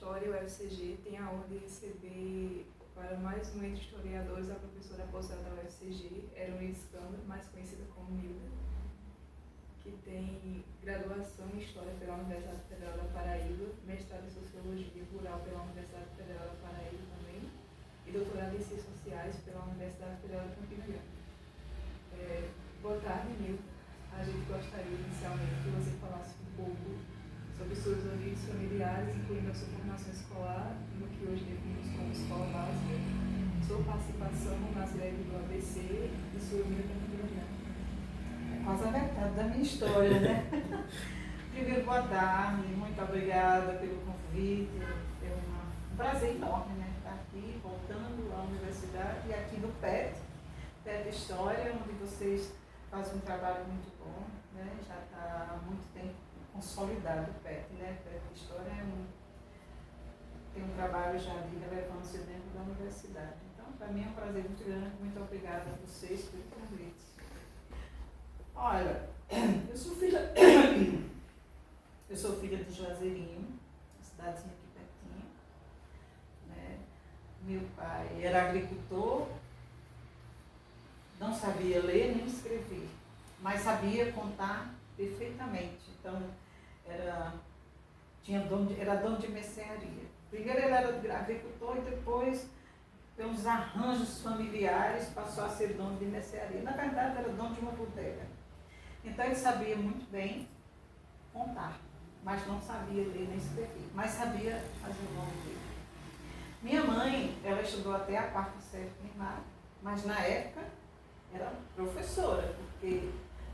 História, o UFCG, tem a honra de receber para mais um Entre Historiadores a professora aposentada da UFCG, Heroína Câmara, mais conhecida como Milda, que tem graduação em História pela Universidade Federal da Paraíba, mestrado em Sociologia Rural pela Universidade Federal da Paraíba também, e doutorado em Ciências Sociais pela Universidade Federal de Campina Grande. Boa tarde, Milda. A gente gostaria inicialmente que você falasse um pouco sobre suas origens familiares, incluindo a sua formação escolar, no que hoje definimos como escola básica, sua participação nas greves do ABC e sua vida campina. É quase a metade da minha história, né? Primeiro, boa tarde, muito obrigada pelo convite. É um prazer enorme, né? Estar aqui, voltando à universidade e aqui no PET História, onde vocês fazem um trabalho muito bom, né? Já está há muito tempo consolidado o PET, né? PET História tem um trabalho já de relevância dentro da universidade. Então, para mim é um prazer muito grande. Muito obrigada a vocês pelo convite. Olha, eu sou filha de Juazeirinho, uma cidadezinha aqui pertinho, né? Meu pai era agricultor, não sabia ler nem escrever, mas sabia contar perfeitamente. Então, era dono de mercearia. Primeiro ele era agricultor e depois, pelos arranjos familiares, passou a ser dono de mercearia. Na verdade, era dono de uma bodega. Então, ele sabia muito bem contar, mas não sabia ler nem escrever, mas sabia fazer o nome dele. Minha mãe, ela estudou até a quarta série primária, mas na época era professora, porque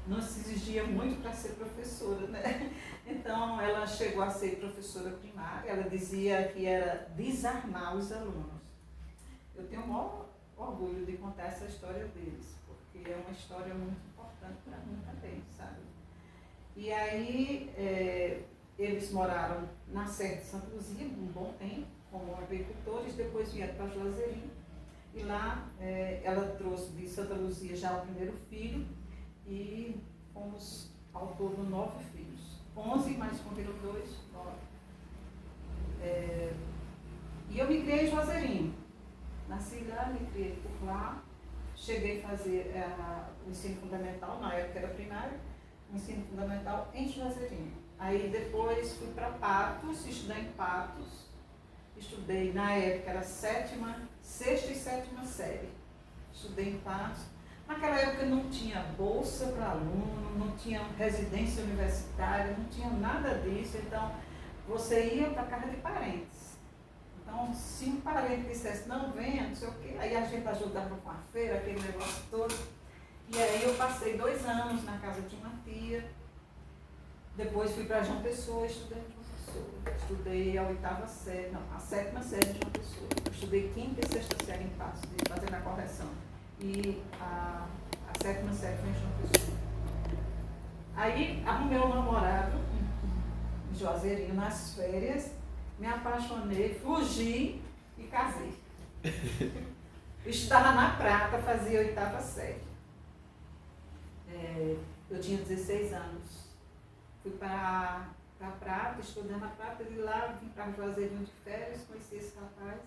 não se exigia muito para ser professora, né? Então, ela chegou a ser professora primária, ela dizia que era desarmar os alunos. Eu tenho o maior orgulho de contar essa história deles, porque é uma história muito importante para mim também, sabe? E aí, eles moraram na Serra de Santa Luzia um bom tempo, como agricultores, depois vieram para Juazeirinho, e lá ela trouxe de Santa Luzia já o primeiro filho, e fomos ao todo 9 filhos. 11, mas morreram 2, 9. E eu me criei em Juazeirinho. Nasci lá, me criei por lá. Cheguei a fazer o ensino fundamental, na época era primário, o ensino fundamental em Juazeirinho. Aí depois fui para Patos, estudei em Patos. Estudei, na época era sexta e sétima série. Estudei em Patos. Naquela época não tinha bolsa para aluno, não tinha residência universitária, não tinha nada disso. Então, você ia para a casa de parentes. Então, se um parente dissesse, não venha, não sei o quê, aí a gente ajudava com a feira, aquele negócio todo. E aí eu passei 2 anos na casa de uma tia. Depois fui para João Pessoa, estudei em João Pessoa. Estudei a 8ª série, não, a 7ª série de João Pessoa. Estudei 5ª e 6ª série em Patos, fazendo a correção. E a 7ª série foi em João Pessoa. Aí arrumei um namorado em Juazeirinho nas férias, me apaixonei, fugi e casei. Estava na Prata, fazia 8ª série. Eu tinha 16 anos. Fui para a Prata, estudei na Prata, e lá vim para Juazeirinho de férias, conheci esse rapaz,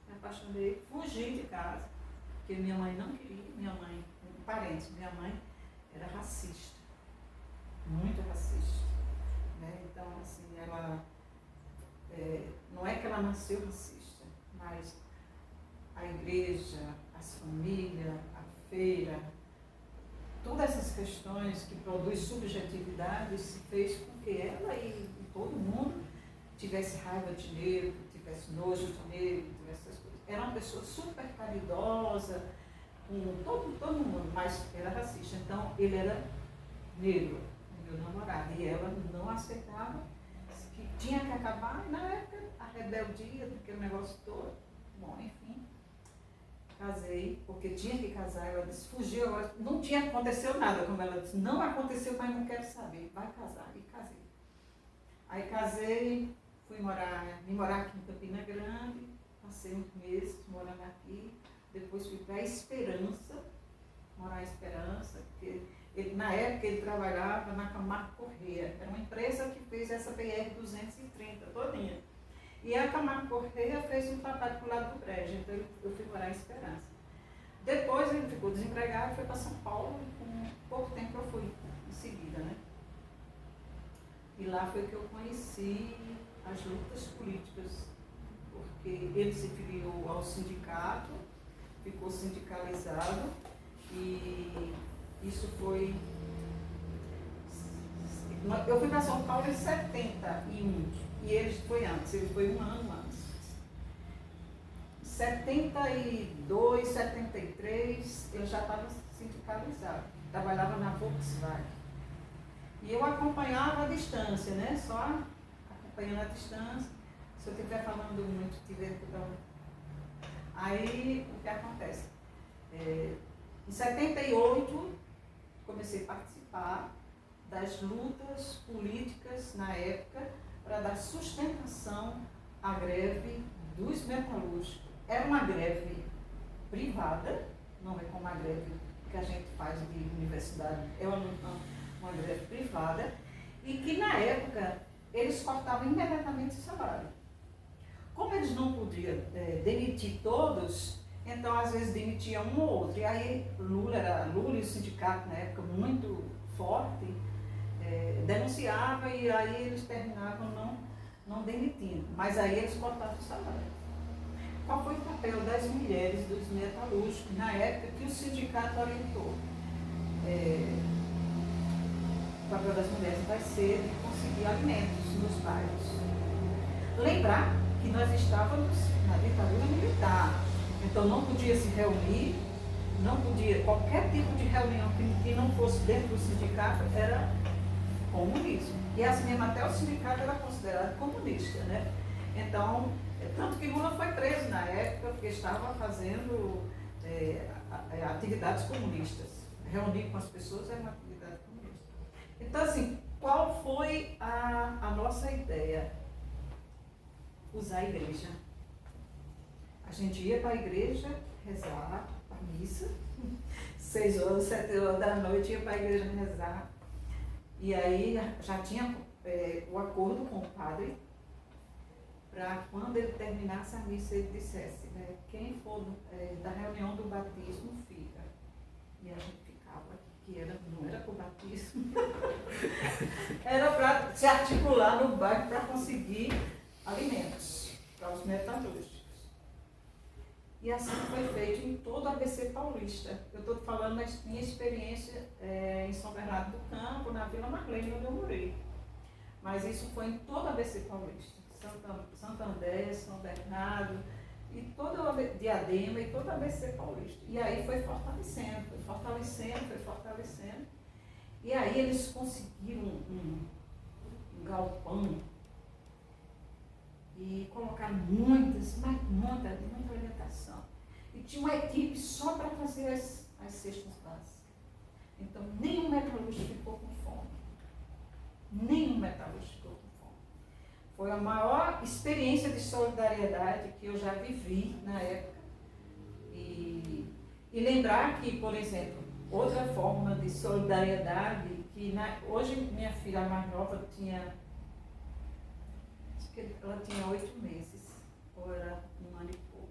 me apaixonei, fugi de casa. Porque minha mãe não queria, minha mãe era racista, muito racista, né? Então, assim, ela, não é que ela nasceu racista, mas a igreja, as famílias, a feira, todas essas questões que produzem subjetividade se fez com que ela e todo mundo tivesse raiva de negro, tivesse nojo de negro, tivesse essas coisas. Era uma pessoa super caridosa, com todo mundo, mas era racista. Então, ele era negro, meu namorado, e ela não aceitava, que tinha que acabar, e na época, a rebeldia, aquele negócio todo. Bom, enfim, casei, porque tinha que casar, ela disse, fugiu, agora não aconteceu nada, como ela disse, não aconteceu, mas não quero saber, vai casar, e casei. Aí casei, vim morar aqui em Campina Grande, passei uns meses morando aqui, depois fui para Esperança, morar em Esperança, porque na época ele trabalhava na Camargo Corrêa, era uma empresa que fez essa BR-230 todinha. E a Camargo Correia fez um trabalho para o lado do Brejo, então eu fui morar em Esperança. Depois ele ficou desempregado e foi para São Paulo, e com pouco tempo eu fui em seguida, né? E lá foi que eu conheci as lutas políticas, porque ele se filiou ao sindicato, ficou sindicalizado, e isso foi... Eu fui para São Paulo em 71, e ele foi antes, ele foi um ano antes. 72, 73, ele já estava sindicalizado, trabalhava na Volkswagen. E eu acompanhava a distância, né? Só acompanhando a distância. Se eu estiver falando muito, tiver que dar. Aí, o que acontece? Em 78, comecei a participar das lutas políticas na época para dar sustentação à greve dos metalúrgicos. Era uma greve privada, não é como a greve que a gente faz de universidade, é uma greve privada, e que na época eles cortavam imediatamente o salário. Como eles não podiam demitir todos, então às vezes demitiam um ou outro. E aí Lula e o sindicato na época muito forte, denunciava, e aí eles terminavam não demitindo. Mas aí eles cortavam o salário. Qual foi o papel das mulheres, dos metalúrgicos, na época que o sindicato orientou? O papel das mulheres vai ser de conseguir alimentos nos bairros. Lembrar que nós estávamos na ditadura militar, então não podia se reunir, não podia, qualquer tipo de reunião que não fosse dentro do sindicato era comunismo. E assim mesmo até o sindicato era considerado comunista, né? Então, tanto que Lula foi preso na época porque estava fazendo atividades comunistas. Reunir com as pessoas era uma atividade comunista. Então, assim, qual foi a nossa ideia? Usar a igreja. A gente ia para a igreja rezar a missa, 6 horas, 7 horas da noite, ia para a igreja rezar. E aí já tinha o acordo com o padre, para quando ele terminasse a missa, ele dissesse, né, quem for da reunião do batismo fica. E a gente ficava, que não era para o batismo, era para se articular no bairro para conseguir alimentos para os metalúrgicos. E assim foi feito em todo o ABC paulista. Eu estou falando da minha experiência em São Bernardo do Campo, na Vila Marlene, onde eu morei. Mas isso foi em todo o ABC paulista. Santo André, São Bernardo, e todo o Diadema e todo o ABC paulista. E aí foi fortalecendo. E aí eles conseguiram um galpão e colocaram muita orientação. E tinha uma equipe só para fazer as cestas básicas. Então, nenhum metalúrgico ficou com fome. Foi a maior experiência de solidariedade que eu já vivi na época. E lembrar que, por exemplo, outra forma de solidariedade, que hoje minha filha mais nova ela tinha 8 meses, ou era 1 ano e pouco.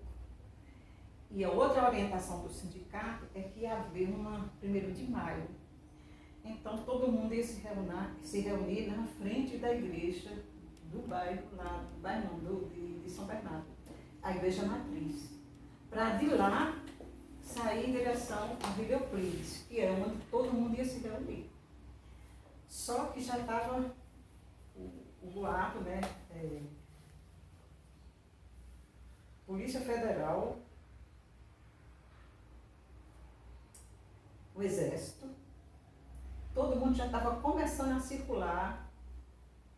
E a outra orientação do sindicato é que ia haver uma 1º de maio. Então todo mundo ia se reunir na frente da igreja do bairro, de São Bernardo, a igreja matriz, para de lá sair em direção a Vila Euclides, que é onde todo mundo ia se reunir. Só que já estava o boato, né? Polícia Federal, o Exército, todo mundo já estava começando a circular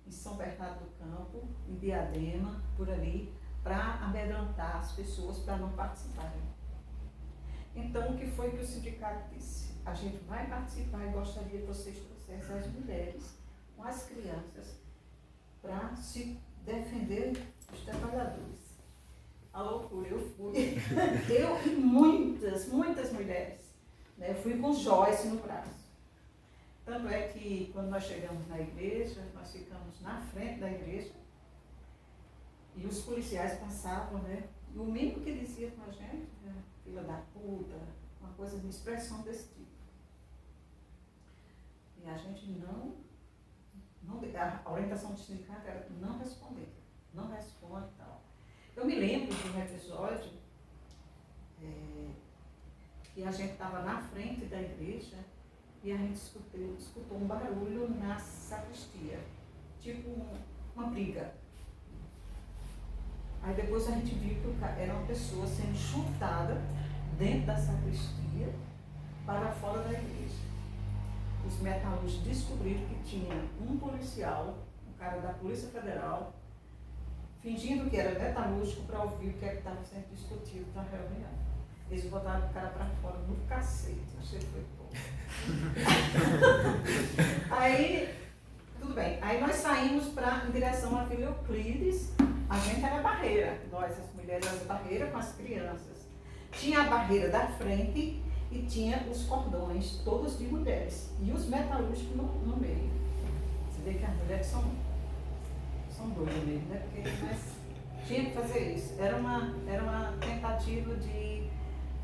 em São Bernardo do Campo, em Diadema, por ali, para amedrontar as pessoas para não participarem. Então, o que foi que o sindicato disse? A gente vai participar e gostaria que vocês trouxessem as mulheres com as crianças para se defender dos trabalhadores. A loucura, eu fui. Eu e muitas mulheres. Né? Fui com Joyce no braço. Tanto é que quando nós chegamos na igreja, nós ficamos na frente da igreja E os policiais passavam, né? E o mínimo que dizia com a gente, né? Filha da puta, uma coisa de expressão desse tipo. E a gente não a orientação do sindicato era não responder, não responde e tal. Eu me lembro de um episódio que a gente estava na frente da igreja e a gente escutou um barulho na sacristia, tipo uma briga. Aí depois a gente viu que era uma pessoa sendo chutada dentro da sacristia para fora da igreja. Os metalúrgicos descobriram que tinha um policial, um cara da Polícia Federal, fingindo que era metalúrgico para ouvir o que estava sendo discutido na reunião. Eles botaram o cara para fora no cacete, achei que foi bom. Aí, tudo bem. Aí nós saímos em direção à Vila Euclides. A gente era a barreira, nós, as mulheres, as barreiras com as crianças. Tinha a barreira da frente e tinha os cordões, todos de mulheres. E os metalúrgicos no meio. Você vê que as mulheres são doidas mesmo, né? Porque tinha que fazer isso. Era uma tentativa de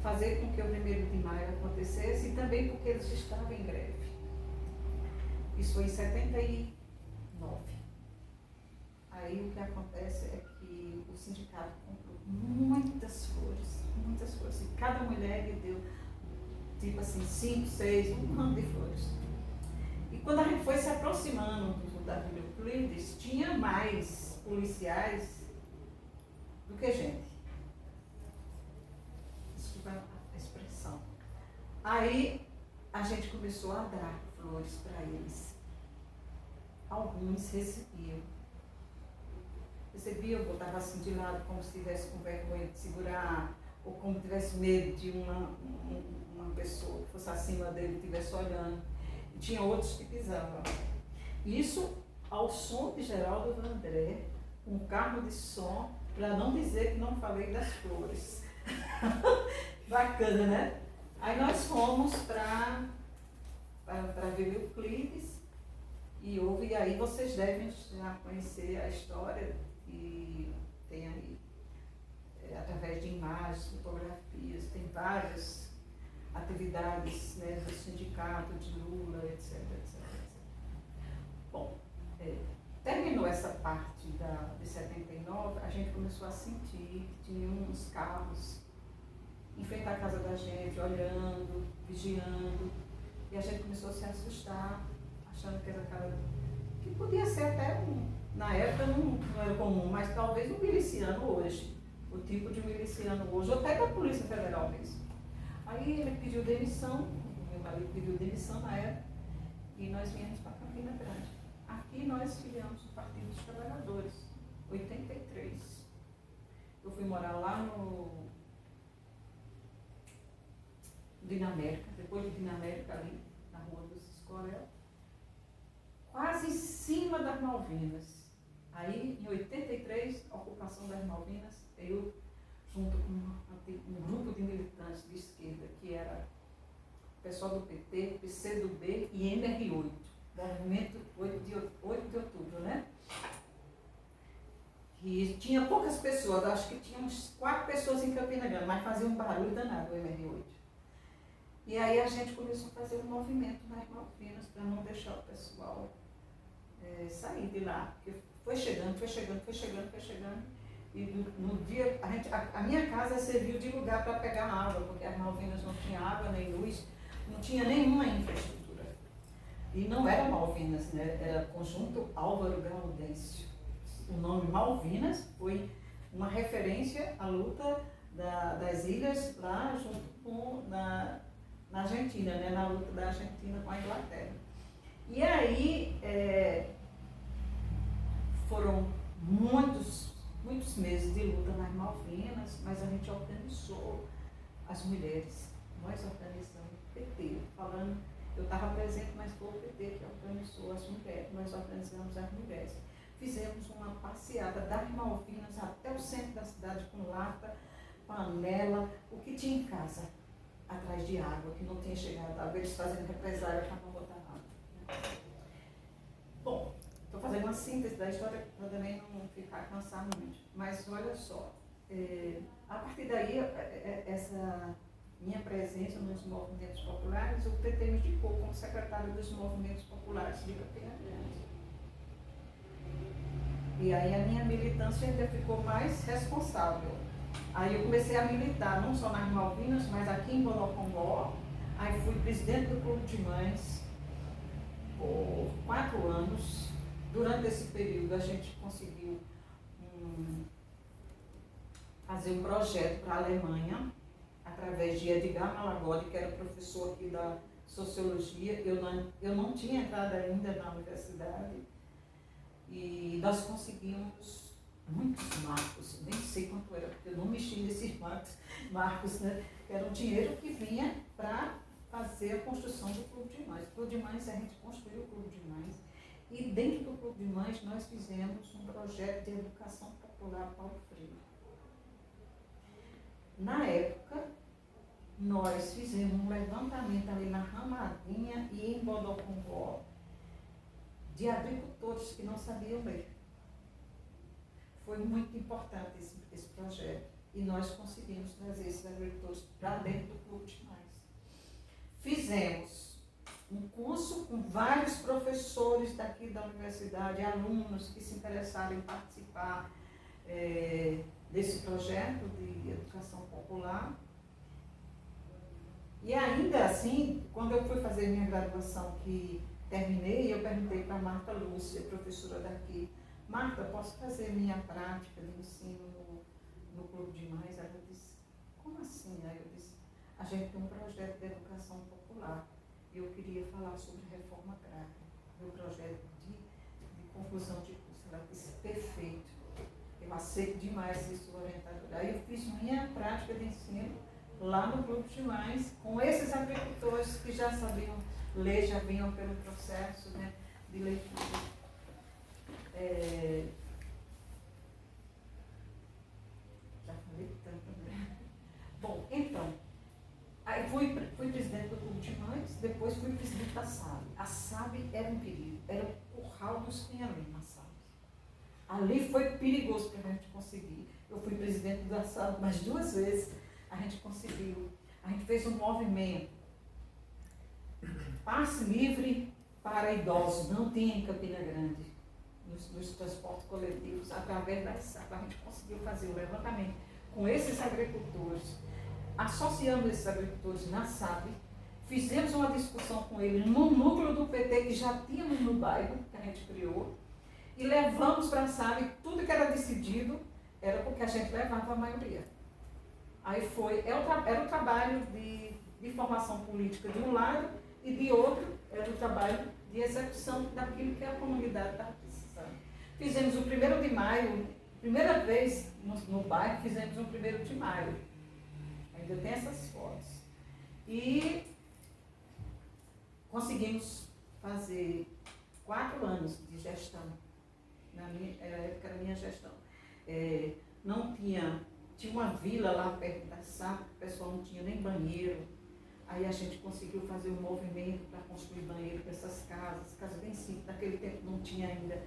fazer com que o 1º de maio acontecesse e também porque eles estavam em greve. Isso foi em 79. Aí o que acontece é que o sindicato comprou muitas flores. E cada mulher lhe deu, tipo assim, 5, 6, um ramo de flores. E quando a gente foi se aproximando da Vila Euclides, tinha mais policiais do que gente. Desculpa a expressão. Aí a gente começou a dar flores para eles. Alguns recebiam, botava assim de lado, como se estivesse com vergonha de segurar, ou como tivesse medo de uma pessoa que fosse acima dele e estivesse olhando. E tinha outros que pisavam. Isso ao som de Geraldo Vandré, um carro de som, para não dizer que não falei das flores. Bacana, né? Aí nós fomos para Vila Euclides e aí vocês devem já conhecer a história que tem aí, através de imagens, fotografias, tem várias atividades, né, do sindicato, de Lula, etc. Bom, terminou essa parte de 79, a gente começou a sentir que tinha uns carros em frente à casa da gente, olhando, vigiando, e a gente começou a se assustar, achando que era cara que podia ser até na época não era comum, mas talvez um miliciano hoje, o tipo de miliciano hoje, ou até da Polícia Federal mesmo. Aí ele pediu demissão, o meu marido pediu demissão na época, e nós viemos para Campina Grande. Aqui nós filiamos o Partido dos Trabalhadores, 83. Eu fui morar lá no Dinamérica, depois de Dinamérica ali, na rua do Ciscorel, quase em cima das Malvinas. Aí, em 83, a ocupação das Malvinas, eu, junto com um grupo de militantes de esquerda, que era o pessoal do PT, PCdoB e MR8, Movimento 8 de Outubro, né? E tinha poucas pessoas, acho que tinha uns 4 pessoas em Campina Grande, mas fazia um barulho danado o MR8. E aí a gente começou a fazer um movimento nas Malvinas para não deixar o pessoal sair de lá, porque foi chegando. E no dia, a minha casa serviu de lugar para pegar água, porque as Malvinas não tinha água nem luz, não tinha nenhuma infraestrutura. E não era Malvinas, né? Era Conjunto Álvaro Gaudêncio. O nome Malvinas foi uma referência à luta das ilhas lá junto com na Argentina, né? Na luta da Argentina com a Inglaterra. E aí foram muitos meses de luta nas Malvinas, mas a gente organizou as mulheres. Nós organizamos o PT, eu estava presente, mas foi o PT que organizou as mulheres. Nós organizamos as mulheres. Fizemos uma passeada das Malvinas até o centro da cidade com lata, panela, o que tinha em casa, atrás de água, que não tinha chegado água, eles fazendo represália para não botar água. Bom, estou fazer uma síntese da história para também não ficar cansado muito. Mas olha só, a partir daí, essa minha presença nos movimentos populares, o PT me indicou como secretário dos movimentos populares de Campina Grande. E aí a minha militância ainda ficou mais responsável. Aí eu comecei a militar, não só nas Malvinas, mas aqui em Bonocongó. Aí fui presidente do Clube de Mães por 4 anos. Durante esse período a gente conseguiu fazer um projeto para a Alemanha, através de Edgar Malagodi, que era professor aqui da Sociologia. Eu não tinha entrado ainda na universidade. E nós conseguimos muitos marcos, nem sei quanto era, porque eu não mexi nesses marcos, né? Era um dinheiro que vinha para fazer a construção do Clube de Mães. O Clube de Mães, a gente construiu o Clube de Mães, e dentro do Clube de Mães nós fizemos um projeto de educação popular Paulo Freire. Na época, nós fizemos um levantamento ali na Ramadinha e em Bodocongó, de agricultores que não sabiam ler. Foi muito importante esse projeto. E nós conseguimos trazer esses agricultores para dentro do Clube de Mães. Fizemos um curso com vários professores daqui da universidade, alunos que se interessaram em participar desse projeto de educação popular. E ainda assim, quando eu fui fazer minha graduação, que terminei, eu perguntei para a Marta Lúcia, professora daqui: Marta, posso fazer minha prática de ensino no Clube de Mães? Ela disse: como assim? Aí eu disse: a gente tem um projeto de educação popular e eu queria falar sobre reforma agrária, meu projeto de conclusão de curso. Ela disse: perfeito, eu aceito demais ser sua orientadora. Aí eu fiz minha prática de ensino lá no Clube de Mães, com esses agricultores que já sabiam ler, já vinham pelo processo, né, de leitura. Já falei tanto, né? Bom, então, aí fui presidente do Clube de Mães, depois fui presidente da SAB. A SAB era um perigo, era o curral dos pinhalim na SAB. Ali foi perigoso para a gente conseguir. Eu fui presidente da SAB mais 2 vezes, a gente conseguiu. A gente fez um movimento, passe livre para idosos, não tinha em Campina Grande, nos transportes coletivos, através da SAB. A gente conseguiu fazer o levantamento com esses agricultores, associando esses agricultores na SAB, fizemos uma discussão com eles no núcleo do PT que já tínhamos no bairro, que a gente criou, e levamos para a SAB. Tudo que era decidido era porque a gente levava a maioria. Aí era o trabalho de formação política de um lado, e de outro era o trabalho de execução daquilo que a comunidade estava precisando. Fizemos o 1º de maio, primeira vez no bairro, fizemos o 1º de maio. Ainda tem essas fotos. E conseguimos fazer 4 anos de gestão. Na época era a minha gestão. Não tinha uma vila lá perto da SAP, que o pessoal não tinha nem banheiro. Aí a gente conseguiu fazer um movimento para construir banheiro para essas casas bem simples. Naquele tempo não tinha ainda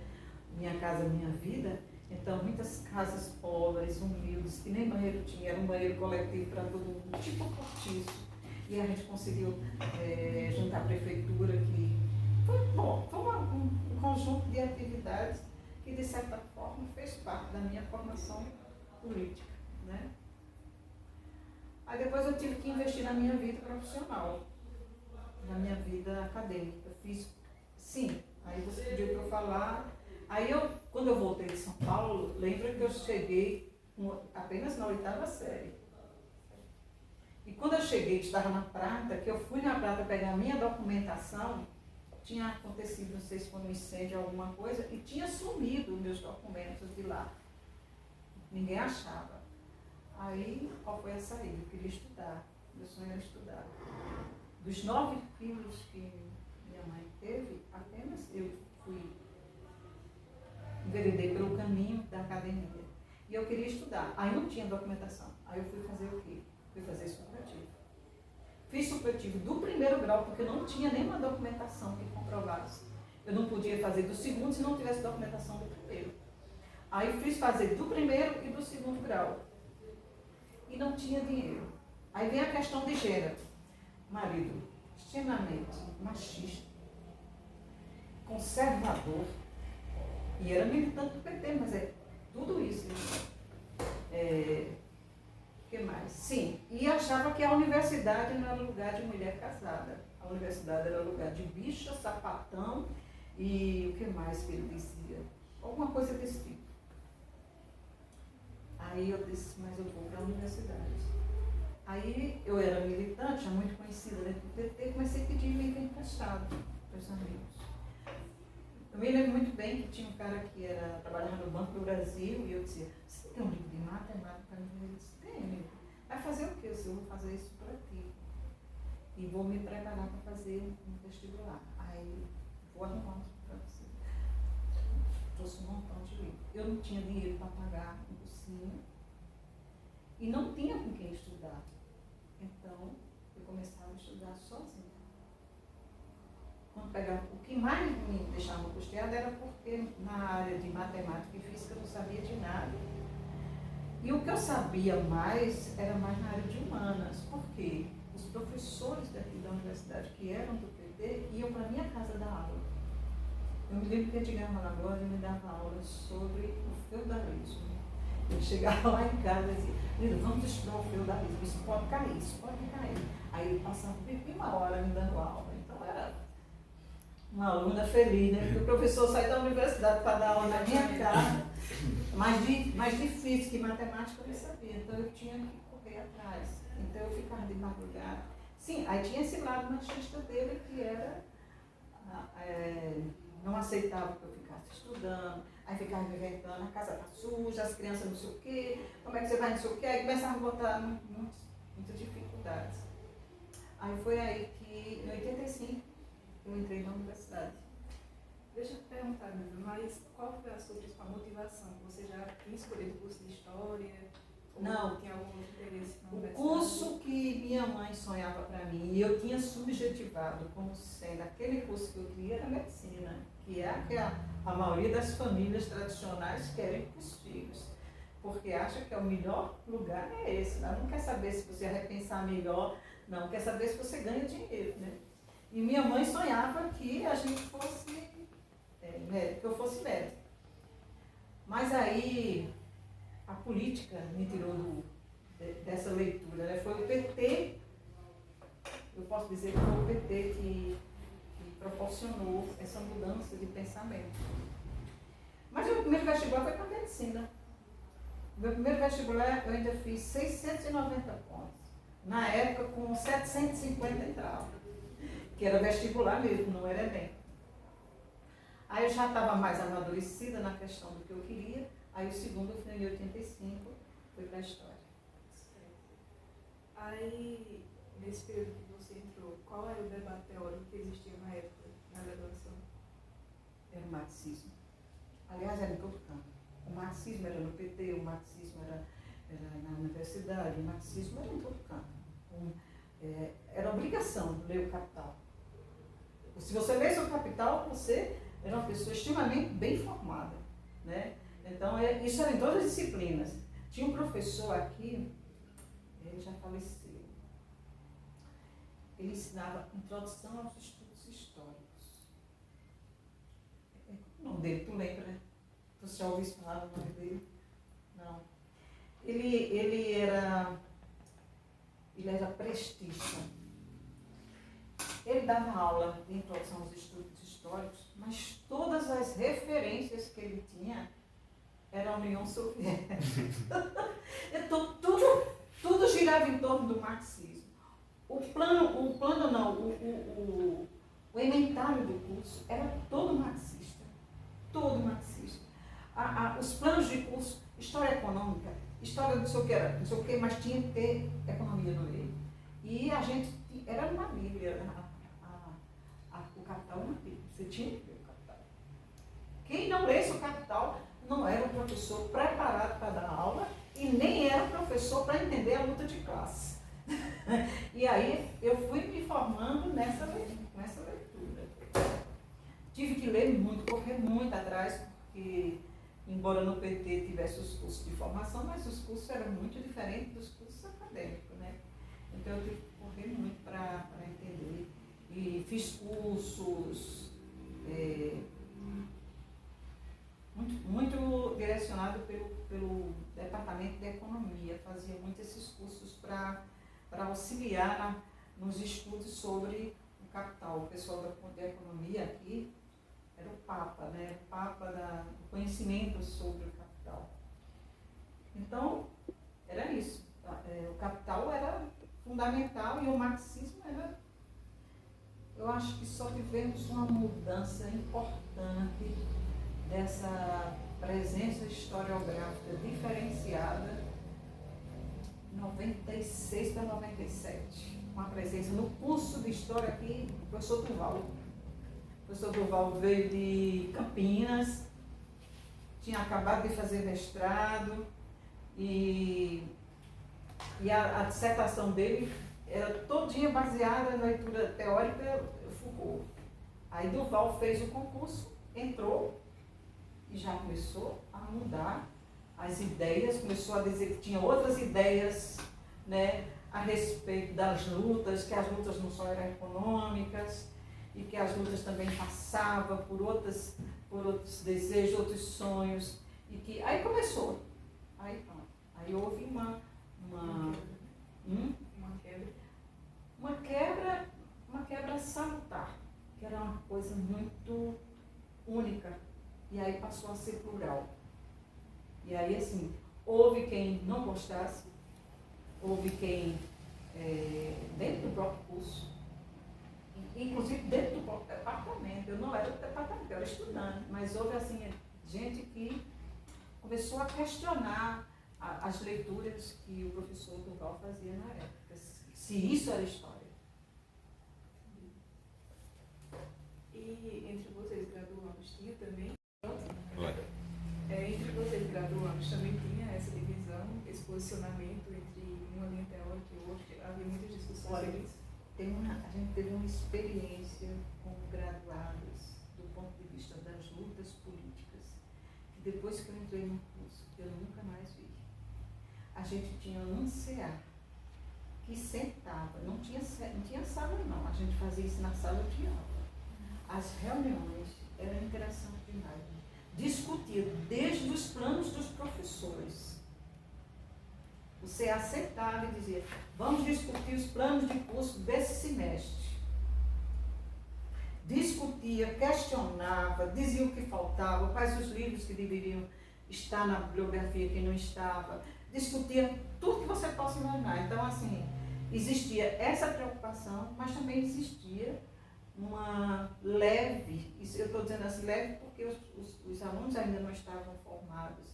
Minha Casa Minha Vida, então muitas casas pobres, humildes, que nem banheiro tinha, era um banheiro coletivo para todo mundo, tipo cortiço. E a gente conseguiu juntar a prefeitura, que foi bom, foi um conjunto de atividades que de certa forma fez parte da minha formação política, né? Aí depois eu tive que investir na minha vida profissional, na minha vida acadêmica. Eu fiz, sim, aí você pediu para eu falar. Aí quando eu voltei de São Paulo, lembra que eu cheguei apenas na 8ª série. E quando eu cheguei, estava na Prata, que eu fui na Prata pegar a minha documentação, tinha acontecido, não sei se foi um incêndio ou alguma coisa, e tinha sumido meus documentos de lá. Ninguém achava. Aí, qual foi a saída? Eu queria estudar. Meu sonho era estudar. Dos 9 filhos que minha mãe teve, apenas eu enveredei pelo caminho da academia. E eu queria estudar. Aí não tinha documentação. Aí eu fui fazer o quê? Fui fazer supletivo. Fiz supletivo do 1º grau, porque não tinha nenhuma documentação que comprovasse Eu não podia fazer do segundo se não tivesse documentação do primeiro. Aí fiz fazer do primeiro e do segundo grau. E não tinha dinheiro. Aí vem a questão de gênero. Marido extremamente machista, conservador, e era militante do PT, mas é tudo isso. O que mais? Sim, e achava que a universidade não era lugar de mulher casada. A universidade era lugar de bicha, sapatão e o que mais que ele dizia? Alguma coisa desse tipo. Aí eu disse, mas eu vou para a universidade. Aí eu era militante, já muito conhecida dentro do PT, comecei a pedir livro emprestado para os amigos. Eu me lembro muito bem que tinha um cara que trabalhava no Banco do Brasil e eu dizia, você tem um livro de matemática para mim? Ele disse, tenho. Vai fazer o quê? Eu disse, eu vou fazer isso para ti. E vou me preparar para fazer um vestibular. Aí vou arrumar para você. Trouxe um montão de livro. Eu não tinha dinheiro para pagar um cursinho e não tinha com quem estudar. Então, eu começava a estudar sozinha. Quando pegava, o que mais me deixava angustiada era porque na área de matemática e física eu não sabia de nada. E o que eu sabia mais era mais na área de humanas. Por quê? Os professores daqui da universidade que eram do PT iam para a minha casa dar aula. Eu me lembro que a Edgar Malagora me dava aula sobre o feudalismo. Eu chegava lá em casa e dizia, Lida, vamos estudar o feudalismo, isso pode cair, isso pode cair. Aí ele passava uma hora me dando aula. Então era uma aluna feliz, né? Porque o professor sai da universidade para dar aula na minha casa, mas de física e matemática eu não sabia, então eu tinha que correr atrás. Então eu ficava de madrugada. Sim, aí tinha esse lado machista dele que era, não aceitava que eu ficasse estudando, aí ficava me inventando, a casa está suja, as crianças não sei o quê, como é que você vai não sei o quê, aí começava a botar muitas dificuldades. Aí foi aí que, em 85, eu entrei na universidade. Deixa eu te perguntar, Lívia, mas qual foi a sua principal motivação? Você já tinha escolhido o curso de História? Não. Ou tinha algum outro interesse na O universidade? curso que minha mãe sonhava para mim, e eu tinha subjetivado como sendo aquele curso que eu queria, era medicina, que é a maioria das famílias tradicionais querem para os filhos, porque acha que é o melhor lugar é esse. Ela não quer saber se você vai repensar melhor, não, quer saber se você ganha dinheiro, né? E minha mãe sonhava que a gente fosse médico, que eu fosse médico. Mas aí a política me tirou dessa leitura, né? Foi o PT, eu posso dizer que foi o PT que proporcionou essa mudança de pensamento. Mas o meu primeiro vestibular foi para a medicina. O meu primeiro vestibular eu ainda fiz 690 pontos. Na época, com 750 entrava, que era vestibular mesmo, não era Enem. Aí eu já estava mais amadurecida na questão do que eu queria, aí o segundo eu fui em 85, foi para a História. Aí, nesse período que você entrou, qual era o debate teórico que existia na época, na graduação? Era o marxismo. Aliás, era em todo canto. O marxismo era no PT, o marxismo era na universidade, o marxismo era em todo canto. Era obrigação ler o Capital. Se você lesse o Capital, você era uma pessoa extremamente bem formada, né? Então, isso era em todas as disciplinas. Tinha um professor aqui, ele já faleceu. Ele ensinava Introdução aos Estudos Históricos. O nome dele, tu lembra? Você já ouviu falar do nome dele? Não. Ele era prestista. Ele dava aula de Introdução aos Estudos Históricos, mas todas as referências que ele tinha eram a União Soviética. Então, tudo girava em torno do marxismo. O inventário do curso era todo marxista. Todo marxista. Os planos de curso, história econômica, história não sei o que, mas tinha que ter economia no meio. E a gente, era uma bíblia, o Capital era uma bíblia, você tinha que ler o Capital. Quem não lesse o Capital não era um professor preparado para dar aula e nem era professor para entender a luta de classe. E aí eu fui me formando com essa leitura. tive que ler muito, correr muito atrás, porque embora no PT tivesse os cursos de formação, mas os cursos eram muito diferentes dos cursos acadêmicos, né? Então eu tive que correr muito para entender. E fiz cursos muito direcionado pelo Departamento de Economia. Fazia muito esses cursos para auxiliar nos estudos sobre o capital. O pessoal da economia aqui era o Papa, né? O Papa do conhecimento sobre o capital. Então, era isso. O capital era fundamental e o marxismo era... Eu acho que só tivemos uma mudança importante dessa presença historiográfica diferenciada em 96 para 97. Uma presença no curso de História aqui, do professor Durval. O professor Durval veio de Campinas, tinha acabado de fazer mestrado e a dissertação dele era todinha baseada na leitura teórica Foucault. Aí Durval fez o concurso, entrou e já começou a mudar as ideias, começou a dizer que tinha outras ideias, né, a respeito das lutas, que as lutas não só eram econômicas e que as lutas também passavam por outros desejos, outros sonhos. E que aí começou. Aí pronto. Aí houve uma quebra salutar, que era uma coisa muito única. E aí passou a ser plural. E aí, assim, houve quem não gostasse, houve quem, dentro do próprio curso, inclusive dentro do próprio departamento, eu não era do departamento, eu era estudante, mas houve, assim, gente que começou a questionar as leituras que o professor Durval fazia na época, se isso era história. E entre vocês graduandos tinha também? Entre vocês graduandos também tinha essa divisão, esse posicionamento entre uma linha teórica e outra? Havia muitas discussões sobre isso? A gente teve uma experiência com graduados do ponto de vista das lutas políticas, que depois que eu entrei no curso, eu nunca mais vi. A gente tinha um CA que sentava, não tinha sala não, a gente fazia isso na sala de aula. As reuniões eram interação primária. Discutia desde os planos dos professores. O CA sentava e dizia, vamos discutir os planos de curso desse semestre. Discutia, questionava, dizia o que faltava, quais os livros que deveriam estar na bibliografia que não estava. Discutia tudo que você possa imaginar. Então, assim, existia essa preocupação, mas também existia uma leve, eu estou dizendo assim leve porque os alunos ainda não estavam formados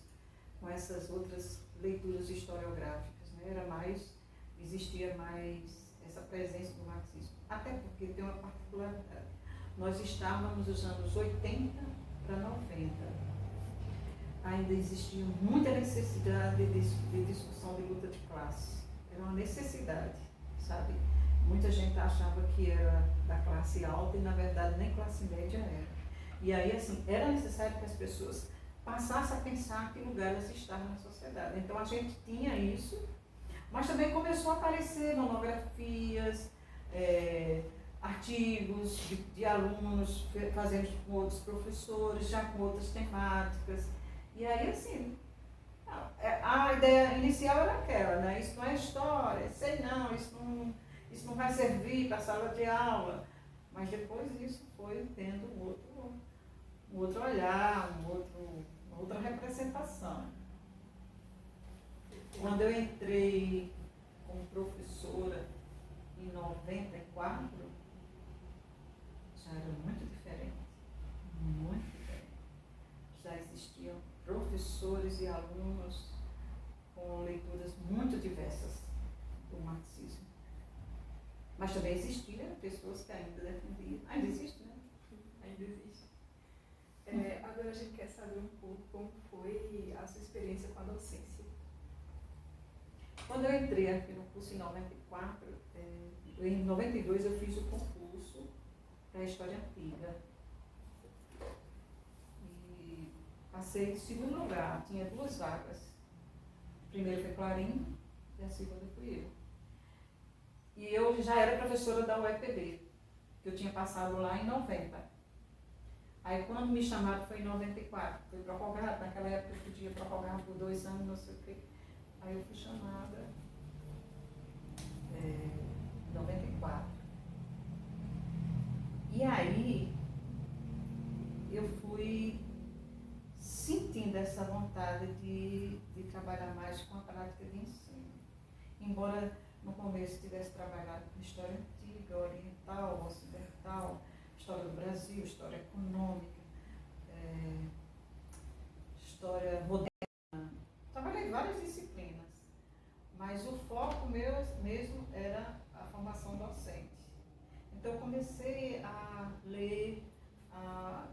com essas outras leituras historiográficas, né? Existia mais essa presença do marxismo. Até porque tem uma particularidade. Nós estávamos nos anos 80 para 90. Ainda existia muita necessidade de discussão de luta de classe. Era uma necessidade, sabe? Muita gente achava que era da classe alta e, na verdade, nem classe média era. E aí, assim, era necessário que as pessoas passassem a pensar que lugar elas estavam na sociedade. Então, a gente tinha isso, mas também começou a aparecer monografias, artigos de alunos fazendo com outros professores, já com outras temáticas. E aí, assim, a ideia inicial era aquela, né? Isso não é história, sei não, isso não vai servir para a sala de aula. Mas depois isso foi tendo um outro olhar, uma outra representação. Quando eu entrei como professora em 94, já era muito diferente. Muito diferente. Já existiam professores e alunos com leituras muito diversas do marxismo. Mas também existiam pessoas que ainda defendiam. Ainda existe, né? Ainda existe. Agora a gente quer saber um pouco como foi a sua experiência com a docência. Quando eu entrei aqui no curso em 94, em 92 eu fiz o concurso para a História Antiga. Passei em segundo lugar, tinha 2 vagas. A primeira foi Clarim e a segunda fui eu. E eu já era professora da UEPB, que eu tinha passado lá em 90. Aí quando me chamaram foi em 94, fui prorrogada, naquela época eu podia prorrogar por 2 anos, não sei o quê. Aí eu fui chamada em 94. E aí eu fui sentindo essa vontade de trabalhar mais com a prática de ensino. Embora no começo tivesse trabalhado com história antiga, oriental, ocidental, história do Brasil, história econômica, história moderna. Trabalhei várias disciplinas, mas o foco meu mesmo era a formação docente. Então eu comecei a ler, a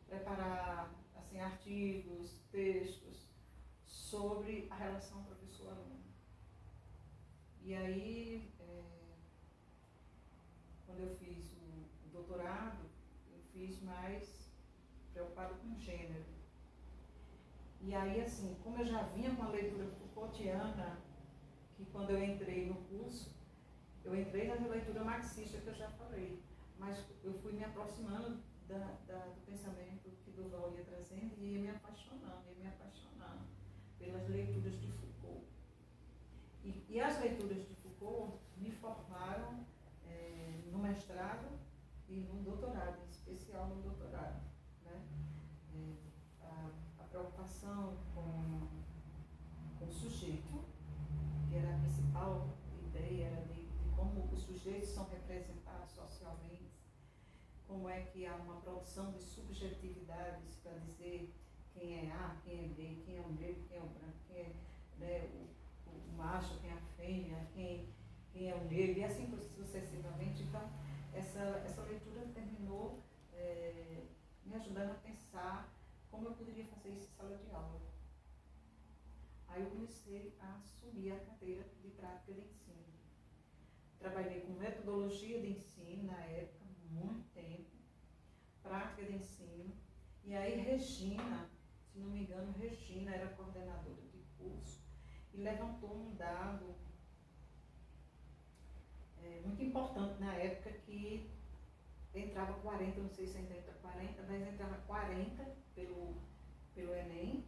preparar assim, artigos, textos sobre a relação professor-aluno. E aí, quando eu fiz o doutorado, eu fiz mais preocupado com gênero. E aí, assim, como eu já vinha com a leitura Foucaultiana, que quando eu entrei no curso, eu entrei na leitura marxista que eu já falei, mas eu fui me aproximando do pensamento que Duval ia trazendo e ia me apaixonando pelas leituras de Foucault. E as leituras de Foucault me formaram no mestrado e no doutorado, em especial no doutorado. Né? A preocupação com o sujeito, que era a principal ideia, era de como os sujeitos são representados socialmente, como é que há uma produção de subjetividades para dizer quem é A, quem é B, quem é o negro, quem é o branco, quem é, né, o macho, quem é a fêmea, quem é o negro, e assim sucessivamente. Então, essa leitura terminou me ajudando a pensar como eu poderia fazer isso em sala de aula. Aí eu comecei a assumir a cadeira de prática de ensino. Trabalhei com metodologia de ensino na época, muito tempo, prática de ensino, e aí Regina, se não me engano, Regina era coordenadora de curso e levantou um dado muito importante na época, que entrava 40, não sei se ainda entra 40, mas entrava 40 pelo Enem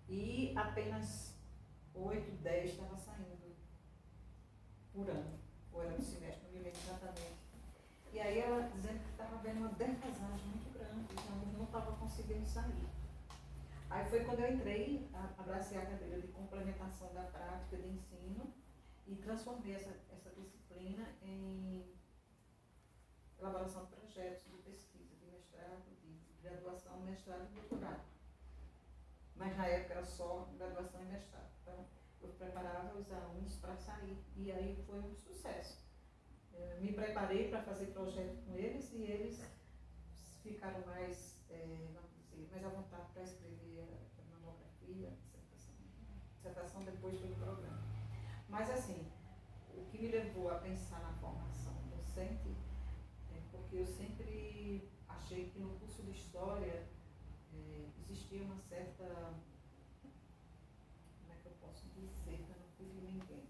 e apenas 8, 10 estava saindo por ano, ou era no semestre, não me lembro exatamente. E aí ela dizendo que estava havendo uma defasagem muito grande, os alunos não estavam conseguindo sair. Aí foi quando eu entrei, abracei a cadeira de complementação da prática de ensino e transformei essa disciplina em elaboração de projetos de pesquisa, de mestrado, de graduação, mestrado e doutorado. Mas na época era só graduação e mestrado. Então eu preparava os alunos para sair e aí foi um sucesso. Me preparei para fazer projeto com eles e eles ficaram mais, vamos dizer, mais à vontade para escrever a monografia, dissertação depois pelo programa. Mas assim, o que me levou a pensar na formação docente é porque eu sempre achei que no curso de História existia uma certa, como é que eu posso dizer, para não ferir ninguém,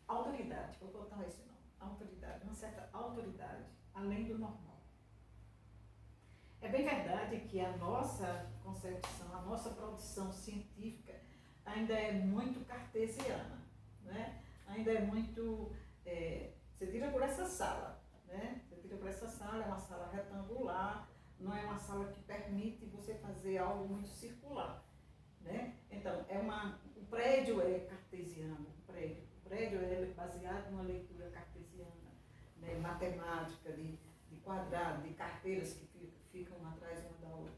autoridade, vou botar esse nome, autoridade, uma certa autoridade além do normal. É bem verdade que a nossa concepção, a nossa produção científica ainda é muito cartesiana, né? Ainda é muito, você tira por essa sala, né? Você tira por essa sala, é uma sala retangular, não é uma sala que permite você fazer algo muito circular, né? Então, o prédio é cartesiano, o prédio é baseado numa leitura cartesiana, né? Matemática, de quadrado, de carteiras que ficam atrás uma da outra.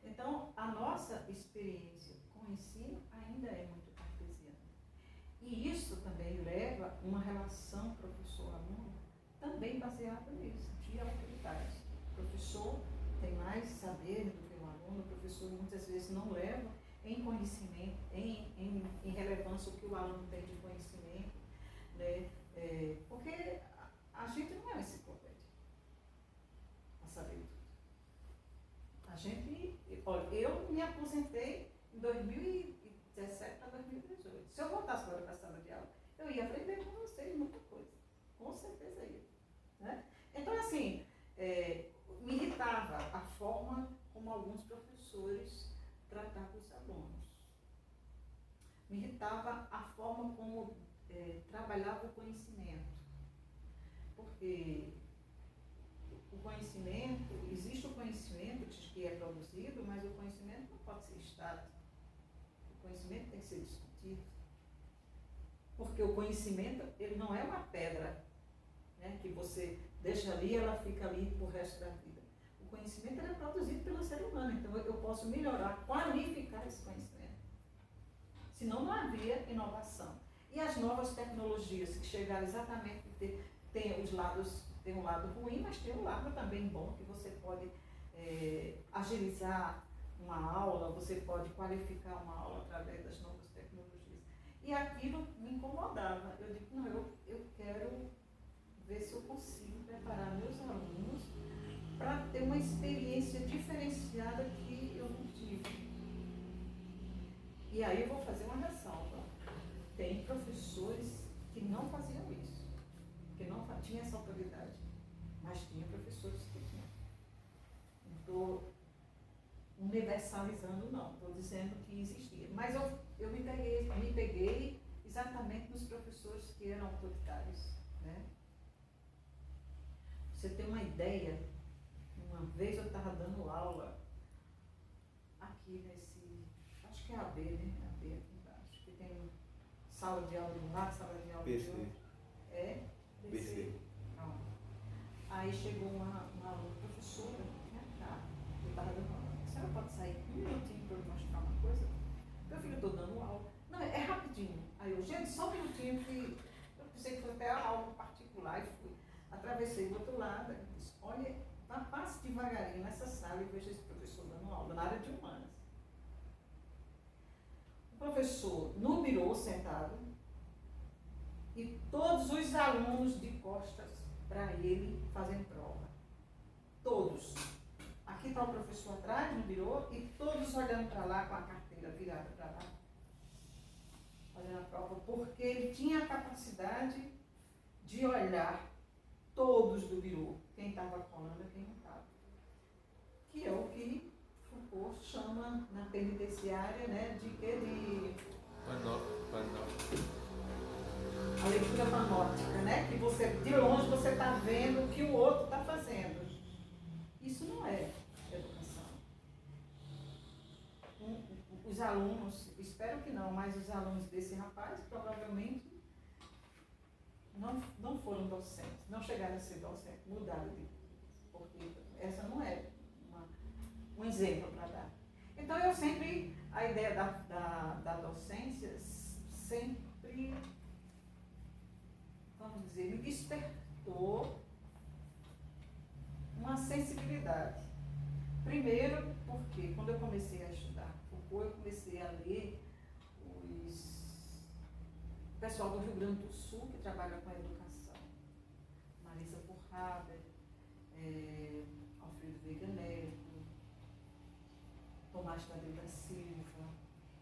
Então, a nossa experiência com o ensino ainda é muito cartesiana. E isso também leva uma relação professor-aluno também baseada nisso, de autoridade. O professor tem mais saber do que o aluno, o professor muitas vezes não leva em conhecimento, em relevância o que o aluno tem de conhecimento, né? Porque a gente não é uma enciclopédia, a saber. Olha, eu me aposentei em 2017 para 2018. Se eu voltasse agora para a sala de aula, eu ia aprender com vocês muita coisa. Com certeza ia. Né? Então, assim, me irritava a forma como alguns professores tratavam os alunos. Me irritava a forma como trabalhava o conhecimento. Porque o conhecimento, existe o conhecimento que é produzido, mas o conhecimento não pode ser estático. O conhecimento tem que ser discutido. Porque o conhecimento, ele não é uma pedra, né, que você deixa ali e ela fica ali pro resto da vida. O conhecimento é produzido pelo ser humano, então eu posso melhorar, qualificar esse conhecimento. Senão não havia inovação. E as novas tecnologias que chegaram exatamente, tem um lado ruim, mas tem um lado também bom, que você pode agilizar uma aula, você pode qualificar uma aula através das novas tecnologias. E aquilo me incomodava. Eu digo, não, eu quero ver se eu consigo preparar meus alunos para ter uma experiência diferenciada que eu não tive. E aí eu vou fazer uma ressalva. Tem professores que não faziam isso, que não tinham essa autoridade, mas tinha professores que tinham. Não estou universalizando, não, estou dizendo que existia. Mas eu me peguei exatamente nos professores que eram autoritários. Né? Você tem uma ideia, uma vez eu estava dando aula aqui nesse, acho que é AB, né? AB aqui embaixo, que tem sala de aula de um lado, sala de aula de outro. É? BC. Pronto. Aí chegou uma aluna professora, eu estava dando aula. A senhora pode sair um minutinho para eu mostrar uma coisa? Meu filho, eu estou dando aula. Não, é rapidinho. Aí eu, gente, só um minutinho, que eu pensei que foi até a aula particular e fui. Atravessei do outro lado e disse, olha, passe devagarinho nessa sala e veja esse professor dando aula na área de humanas. O professor no birô sentado e todos os alunos de costas para ele fazendo prova. Todos. Aqui está o professor atrás no birô e todos olhando para lá com a carteira virada para lá. Fazendo a prova, porque ele tinha a capacidade de olhar todos do birô, quem estava colando e quem não estava. Que é o que Foucault chama na penitenciária, né, de quê? De a leitura panóptica, né? Que você, de longe você está vendo o que o outro está fazendo. Isso não é educação. Os alunos, espero que não, mas os alunos desse rapaz provavelmente não foram docentes, não chegaram a ser docentes, mudaram de, porque essa não é um exemplo para dar. Então eu sempre, a ideia da docência sempre, vamos dizer, me despertou uma sensibilidade. Primeiro, porque quando eu comecei a estudar Foucault, eu comecei a ler o pessoal do Rio Grande do Sul que trabalha com a educação. Marisa Burraber, Alfredo Veiga Neto, Tomás Tadeu da Silva.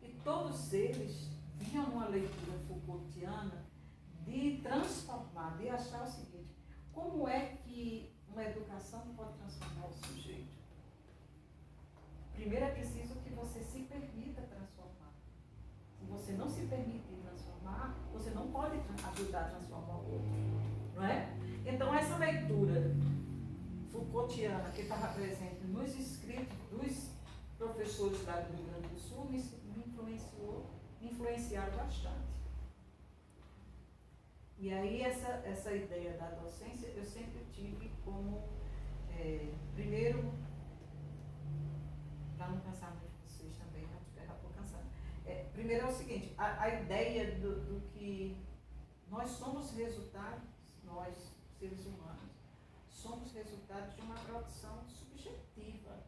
E todos eles vinham numa leitura Foucaultiana de transformar, de achar o seguinte, como é que uma educação pode transformar o sujeito? Primeiro é preciso que você se permita transformar. Se você não se permite transformar, você não pode ajudar a transformar o outro. Não é? Então essa leitura Foucaultiana que estava presente nos escritos dos professores lá do Rio Grande do Sul me influenciaram bastante. E aí essa ideia da docência eu sempre tive como, primeiro, para não cansar muito vocês também, né? Já estou cansando. Primeiro é o seguinte, a ideia do que nós somos resultados, nós, seres humanos, somos resultados de uma produção subjetiva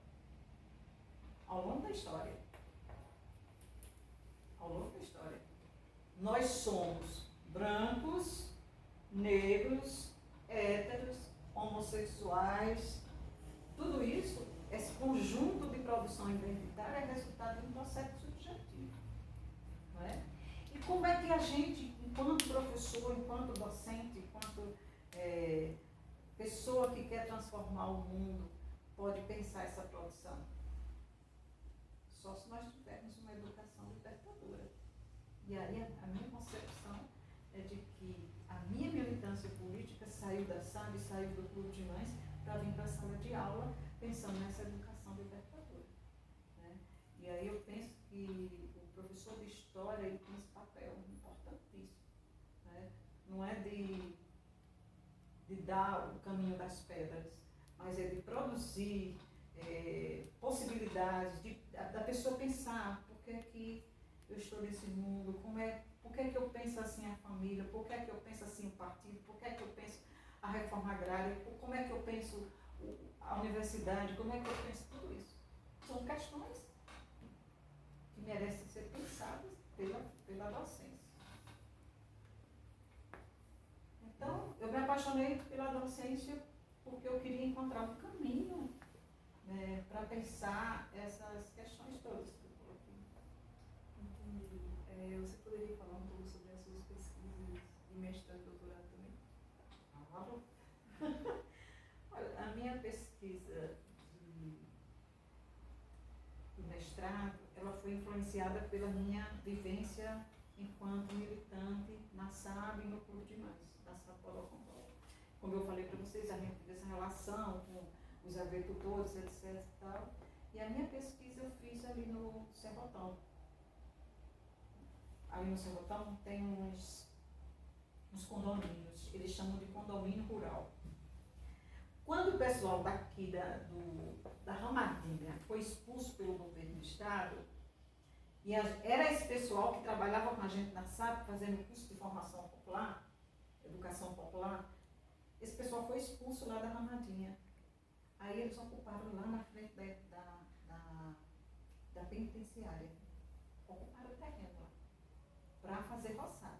ao longo da história. Ao longo da história. Nós somos brancos, negros, héteros, homossexuais, tudo isso esse conjunto de produção identitária é resultado de um processo subjetivo. Não é? E como é que a gente, enquanto professor, enquanto docente, enquanto pessoa que quer transformar o mundo, pode pensar essa produção? Só se nós tivermos uma educação libertadora. E aí a minha concepção é de que a minha militância política saiu da SAB, saiu do Clube de Mães, para vir para a sala de aula, pensando nessa educação libertadora. Né? E aí eu penso que o professor de história ele tem esse papel importantíssimo. Né? Não é de dar o caminho das pedras, mas é de produzir possibilidades, da pessoa pensar por que é que eu estou nesse mundo, por que é que eu penso assim a família, por que é que eu penso assim o partido, por que é que eu penso a reforma agrária, como é que eu penso a universidade, como é que eu penso tudo isso. São questões que merecem ser pensadas pela docência. Então, eu me apaixonei pela docência porque eu queria encontrar um caminho, né, para pensar essas questões todas que eu coloquei. Entendi. Você poderia falar um pouco sobre as suas pesquisas de mestrado e doutorado também? Claro. Olha, a minha pesquisa de mestrado, ela foi influenciada pela minha vivência enquanto militante na SAB e no Clube de Mães, da SAB Paulo Condor. Como eu falei para vocês, a gente teve essa relação com os agricultores, etc. E tal. E a minha pesquisa eu fiz ali no Serrotão. Ali no Serrotão tem uns condomínios, eles chamam de condomínio rural. Quando o pessoal daqui da Ramadinha foi expulso pelo governo do estado, e era esse pessoal que trabalhava com a gente na SAP, fazendo curso de formação popular, educação popular, esse pessoal foi expulso lá da Ramadinha. Aí eles ocuparam lá na frente da penitenciária. Ocuparam o terreno lá, para fazer roçada.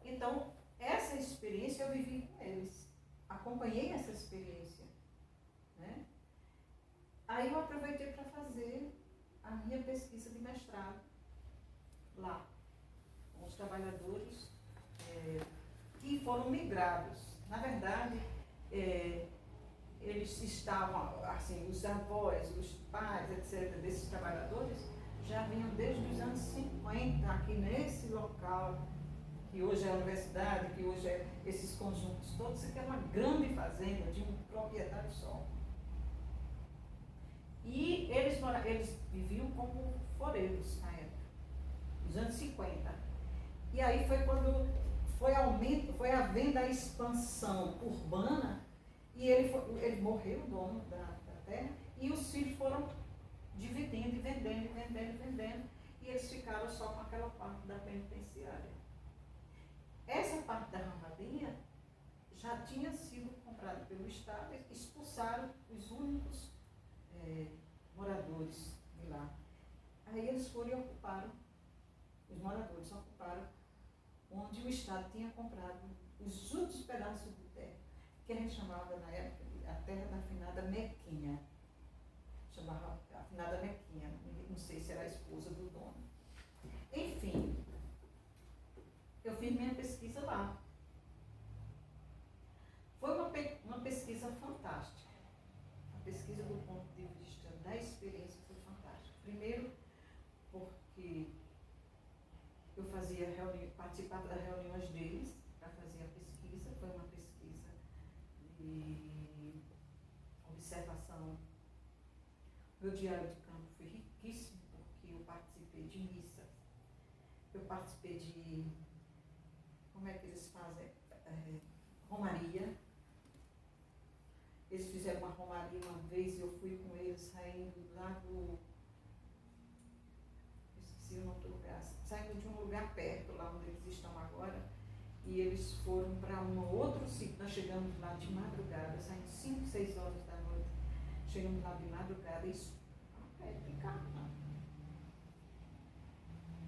Então, essa experiência eu vivi com eles. Acompanhei essa experiência. Né? Aí eu aproveitei para fazer a minha pesquisa de mestrado lá, com os trabalhadores que foram migrados. Na verdade, eles estavam, assim, os avós, os pais, etc., desses trabalhadores, já vinham desde os anos 50 aqui nesse local, que hoje é a universidade, que hoje é esses conjuntos todos, isso aqui é uma grande fazenda de um proprietário só. E eles viviam como foreiros na época, nos anos 50. E aí foi quando foi havendo a expansão urbana, e ele morreu, o dono da terra, e os filhos foram dividindo, vendendo, e eles ficaram só com aquela parte da penitenciária. Essa parte da Ramadinha já tinha sido comprada pelo Estado, expulsaram os únicos moradores de lá. Aí eles foram e ocuparam, os moradores ocuparam onde o Estado tinha comprado os últimos pedaços de terra, que a gente chamava na época a terra da afinada Mequinha. Chamava a afinada Mequinha, não sei se era a esposa do dono. Enfim, eu fiz minha pesquisa lá. Foi uma pesquisa fantástica. A pesquisa do ponto de vista da experiência foi fantástica. Primeiro, porque eu participava das reuniões deles para fazer a pesquisa. Foi uma pesquisa de observação. Meu diário de campo foi riquíssimo, porque eu participei de missa, eu participei de, como é que eles fazem? Romaria. Eles fizeram uma romaria uma vez, eu fui com eles saindo lá eu esqueci o nome do lugar, saindo de um lugar perto, lá onde eles estão agora, e eles foram para um outro sítio. Nós chegamos lá de madrugada, saímos 5, 6 horas da noite, chegamos lá de madrugada, isso não é de carro, não.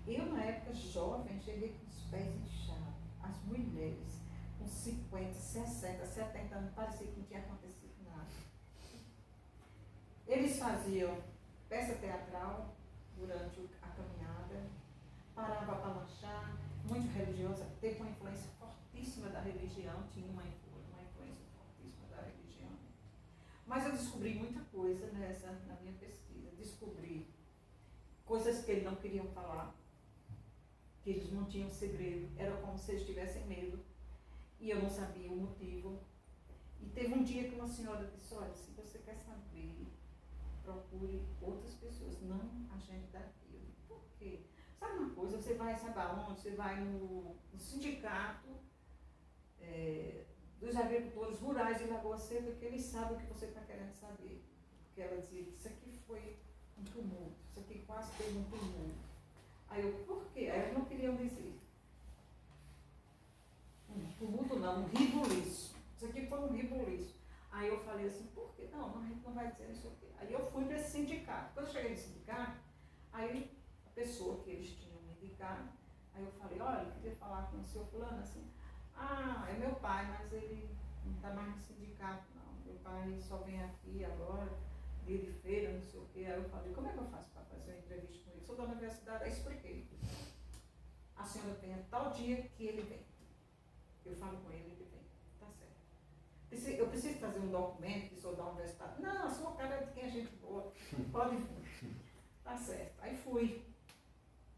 Eu, na época jovem, cheguei com os pés inchados, as mulheres com 50, 60, 70 anos, parecia que não tinha acontecido nada. Eles faziam peça teatral durante a caminhada, parava para lanchar, muito religiosa, teve uma influência fortíssima da religião, tinha uma influência fortíssima da religião. Mas eu descobri muita coisa na minha pesquisa. Descobri coisas que eles não queriam falar, que eles não tinham segredo, era como se eles tivessem medo, e eu não sabia o motivo. E teve um dia que uma senhora disse, olha, se você quer saber, procure outras pessoas, não a gente daqui. Eu digo, por quê? Sabe uma coisa, você vai, sabe aonde? Você vai no sindicato dos agricultores rurais de Lagoa Seca, que eles sabem o que você está querendo saber. Porque ela dizia, isso aqui foi um tumulto, isso aqui quase teve um tumulto. Aí eu, por quê? Aí eles não queriam dizer. Um tumulto não, um ribuliço. Isso aqui foi um ribuliço. Aí eu falei assim, por quê? Não, a gente não vai dizer isso aqui. Aí eu fui para esse sindicato. Quando eu cheguei no sindicato, aí a pessoa que eles tinham me indicado, aí eu falei, olha, eu queria falar com o senhor fulano, assim, é meu pai, mas ele não está mais no sindicato, não. Meu pai só vem aqui agora, dia de feira, não sei o quê. Aí eu falei, como é que eu faço para fazer uma entrevista com ele? Sou da universidade, aí expliquei. A senhora tem tal dia que ele vem. Eu falo com ele, ele vem. Tá certo. Eu preciso fazer um documento que sou da universidade. Não, a sua cara é de quem a gente boa. Pode vir. Tá certo. Aí fui.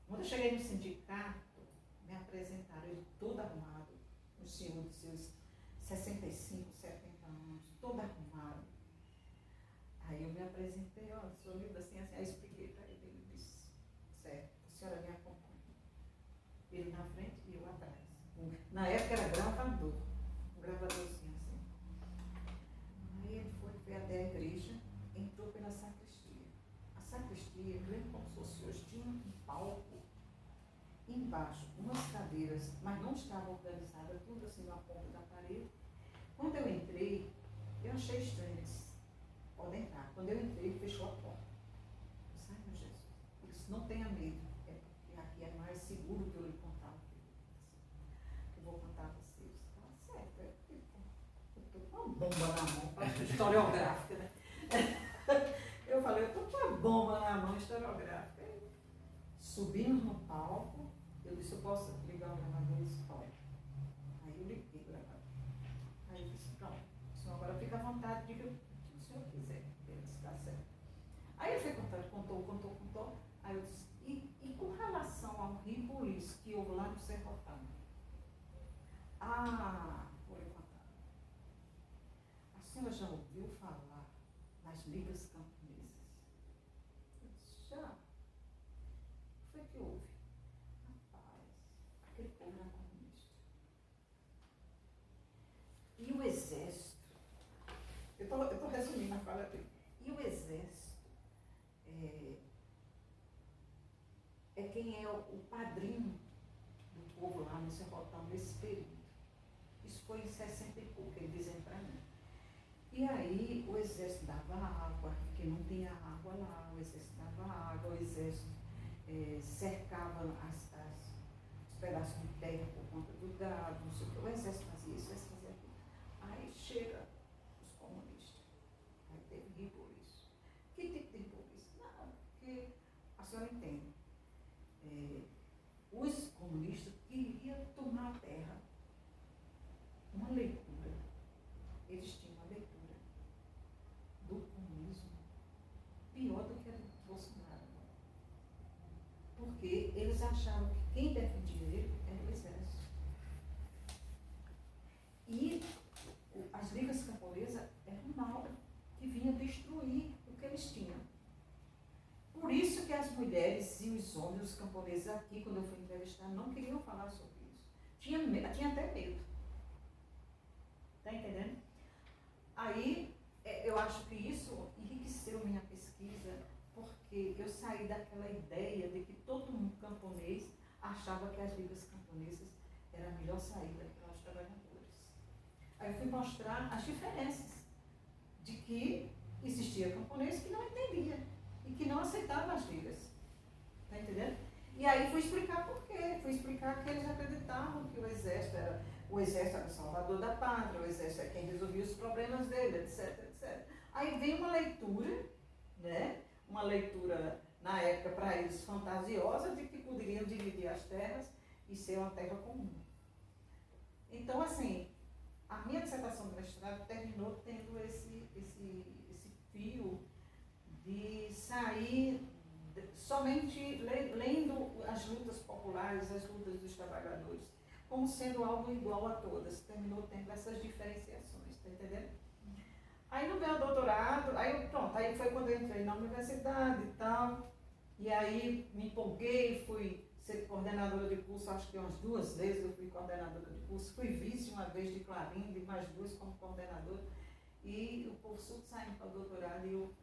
Quando eu cheguei no sindicato, me apresentaram, ele todo arrumado, um senhor de seus 65, 70 anos, todo arrumado. Aí eu me apresentei, ó, sou livre assim, aí expliquei para ele, ele disse, certo, a senhora me acompanha. Ele na frente e eu atrás. Na época era gravador, um gravadorzinho assim. Aí ele foi até a igreja, entrou pela sacristia. A sacristia, grande como se fosse hoje, tinha um palco embaixo, umas cadeiras, mas não estava organizada, tudo assim na ponta da parede. Quando eu entrei, eu achei estranho, eles podem entrar. Quando eu entrei, ele fechou a porta. Eu disse, ai meu Jesus, ele disse, não tenha medo, é porque aqui é mais seguro que eu lhe contar o que eu vou contar a vocês. Tá certo, eu estou com uma bomba na mão, historiográfica, né? Eu falei, eu estou com uma bomba na mão historiográfica. Subimos no palco, eu disse, eu posso ligar o gravador? Ele disse, pode. Aí eu liguei o gravador. Aí eu disse, pronto, o senhor agora fica à vontade, diga o que o senhor quiser. Ele disse, tá certo. Aí ele foi contando, contou. Aí eu disse, e com relação ao ribuliço que houve lá no Serrotão? Vou lhe contar. A senhora já ouviu falar nas ligas camponesas? Eu disse, já. O que foi que houve? Rapaz, aquele povo era comunista. E o exército, eu estou resumindo a fala dele, e o exército é quem é o padrinho do povo lá no Serrotão nesse período. Isso foi em 60 e pouco, eles dizem para mim. E aí o exército dava água, porque não tinha água lá, o exército dava água, o exército cercava os pedaços de terra por conta do gado, não sei o que. O exército fazia isso, o exército fazia aquilo. Aí chega os comunistas. Aí teve ribuliço. Que tipo de ribuliço? Não, porque a senhora entende. Os comunistas queriam tomar a terra. Uma leitura. Eles tinham uma leitura do comunismo pior do que a do Bolsonaro. Porque eles achavam que quem defendia ele era o exército. E as ligas camponesas eram mal, que vinham destruir o que eles tinham. Por isso que as mulheres e os homens, os camponeses aqui, quando eu fui entrevistar, não queriam falar sobre isso. Tinha até medo. Está entendendo? Aí, eu acho que isso enriqueceu minha pesquisa, porque eu saí daquela ideia de que todo mundo camponês achava que as ligas camponesas era a melhor saída para os trabalhadores. Aí eu fui mostrar as diferenças de que existia camponês que não entendia e que não aceitava as ligas. Está entendendo? E aí fui explicar por quê. Fui explicar que eles acreditavam que o exército era o salvador da pátria, o exército é quem resolvia os problemas dele, etc, etc. Aí veio uma leitura né? Uma leitura, na época, para eles, fantasiosa, de que poderiam dividir as terras e ser uma terra comum. Então, assim, a minha dissertação de mestrado terminou tendo esse fio de sair somente lendo as lutas populares, as lutas dos trabalhadores, como sendo algo igual a todas. Terminou tendo essas diferenciações, tá entendendo? Aí no meu doutorado, aí foi quando eu entrei na universidade e tal, e aí me empolguei, fui ser coordenadora de curso, acho que umas 2 vezes eu fui coordenadora de curso, fui vice uma vez de Clarindo e mais 2 como coordenadora, e o curso saindo para o doutorado e eu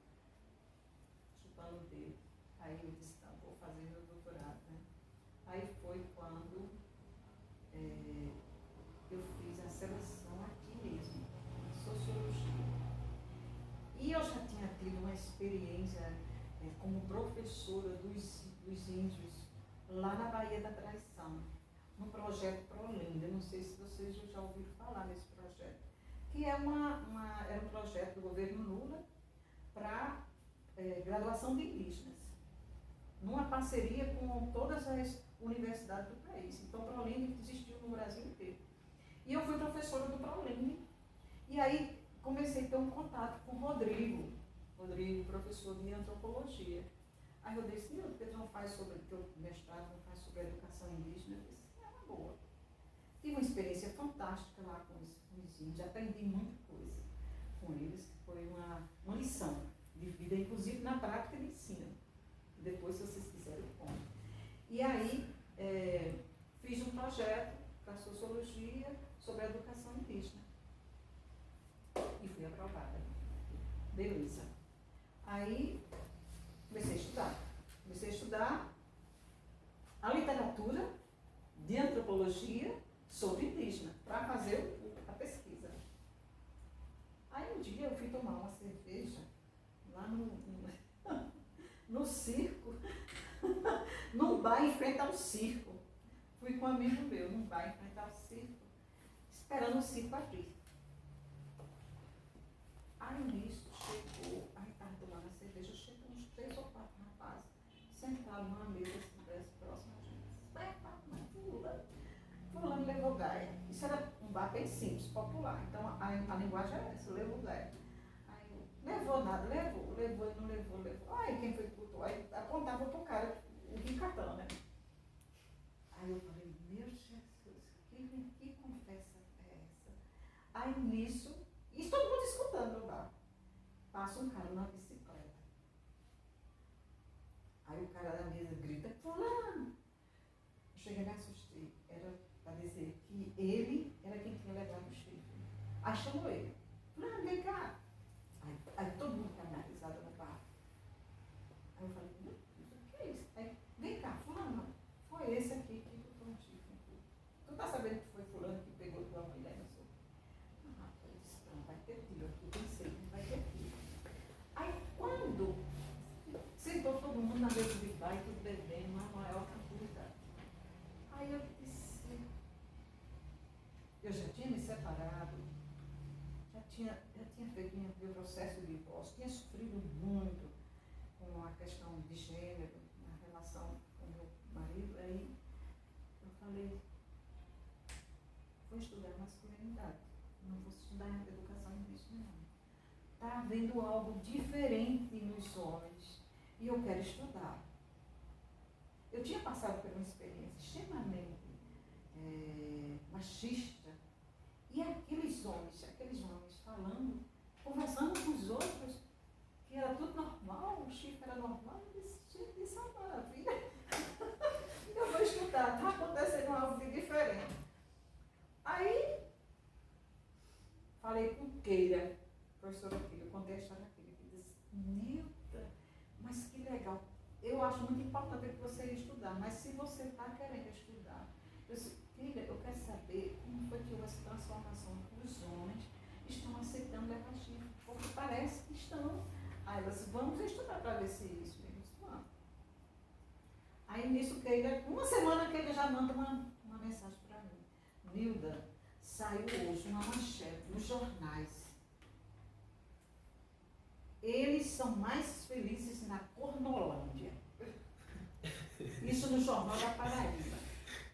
chupando o dedo. Aí eu disse, não, vou fazer meu doutorado, né? Aí foi quando eu fiz a seleção aqui mesmo, em Sociologia. E eu já tinha tido uma experiência como professora dos índios lá na Baía da Traição, no projeto ProLinda. Não sei se vocês já ouviram falar nesse projeto, que era um projeto do governo Lula para graduação de indígenas, numa parceria com todas as universidades do país. Então, o ProLinda existiu no Brasil inteiro. E eu fui professora do ProLinda, e aí comecei a ter um contato com o Rodrigo, professor de antropologia. Aí eu disse, por que tu não faz sobre o teu mestrado, não faz sobre a educação indígena? Eu disse, é uma boa. Tive uma experiência fantástica lá com os índios, aprendi muita coisa com eles, que foi uma lição de vida, inclusive na prática de ensino. Depois, se vocês quiserem, eu conto. E aí, fiz um projeto para sociologia sobre a educação indígena. E fui aprovada. Beleza. Aí, comecei a estudar a literatura de antropologia sobre indígena, para fazer a pesquisa. Aí um dia eu fui tomar uma cerveja lá no circo, num bar em frente ao circo. Fui com um amigo meu num bar em frente ao circo, esperando o circo abrir. Aí nisso chegou, aí estava tomando a cerveja, chegou uns 3 ou 4 rapazes, sentados numa mesa assim, próxima a gente. Fulano levou gaia. Isso era um bar bem simples, popular. Então a linguagem era essa, levou gaia. Aí eu, levou nada, levou e não levou. Aí quem foi que botou? Aí apontava pro cara o bicatão, né? Aí eu falei, meu Jesus, que conversa é essa? Aí nisso, isso todo mundo escutando no bar. Passa um cara na bicicleta. Aí o cara da mesa grita, fulano! Eu cheguei e me assustei. Era para dizer que ele era quem tinha levado o chifre. Aí chamou ele. Fulano, vem cá. Aí todo mundo caiu na risada no bar. Aí eu falei, meu Deus, o que é isso? Aí, vem cá, fulano, foi esse aqui que botou um chifre em tu. Tu tá sabendo que foi fulano que pegou tua mulher? Eu sou. Eu disse, não, vai ter tiro aqui. Eu pensei, não vai ter tiro. Aí quando sentou todo mundo na mesa de bar e tudo bebendo, uma maior tranquilidade. Aí eu disse, eu já tinha me separado, já tinha feito meu processo de divórcio, tinha sofrido muito com a questão de gênero, na relação com meu marido. Aí eu falei, vou estudar masculinidade, não vou estudar educação indígena não. Está havendo algo diferente nos homens e eu quero estudar. Eu tinha passado por uma experiência extremamente machista, e aqueles homens falando, conversando com os outros, que era tudo normal, o chifre era normal. Eu disse, gente, isso é uma maravilha. Eu vou estudar, está acontecendo algo de diferente. Aí, falei com Keira, professora Keira, eu contei a história daquele, que disse, Nilda, mas que legal. Eu acho muito importante que você estudar, mas se você está querendo estudar, eu disse, filha, eu quero saber como foi que houve essa transformação que os homens estão aceitando levar chifre, porque parece que estão. Aí elas, vamos estudar para ver se isso mesmo. Vamos. Aí nisso, Keira, uma semana que ele já manda uma mensagem para mim. Nilda, saiu hoje uma manchete nos jornais eles são mais felizes na Cornolândia. Isso no Jornal da Paraíba.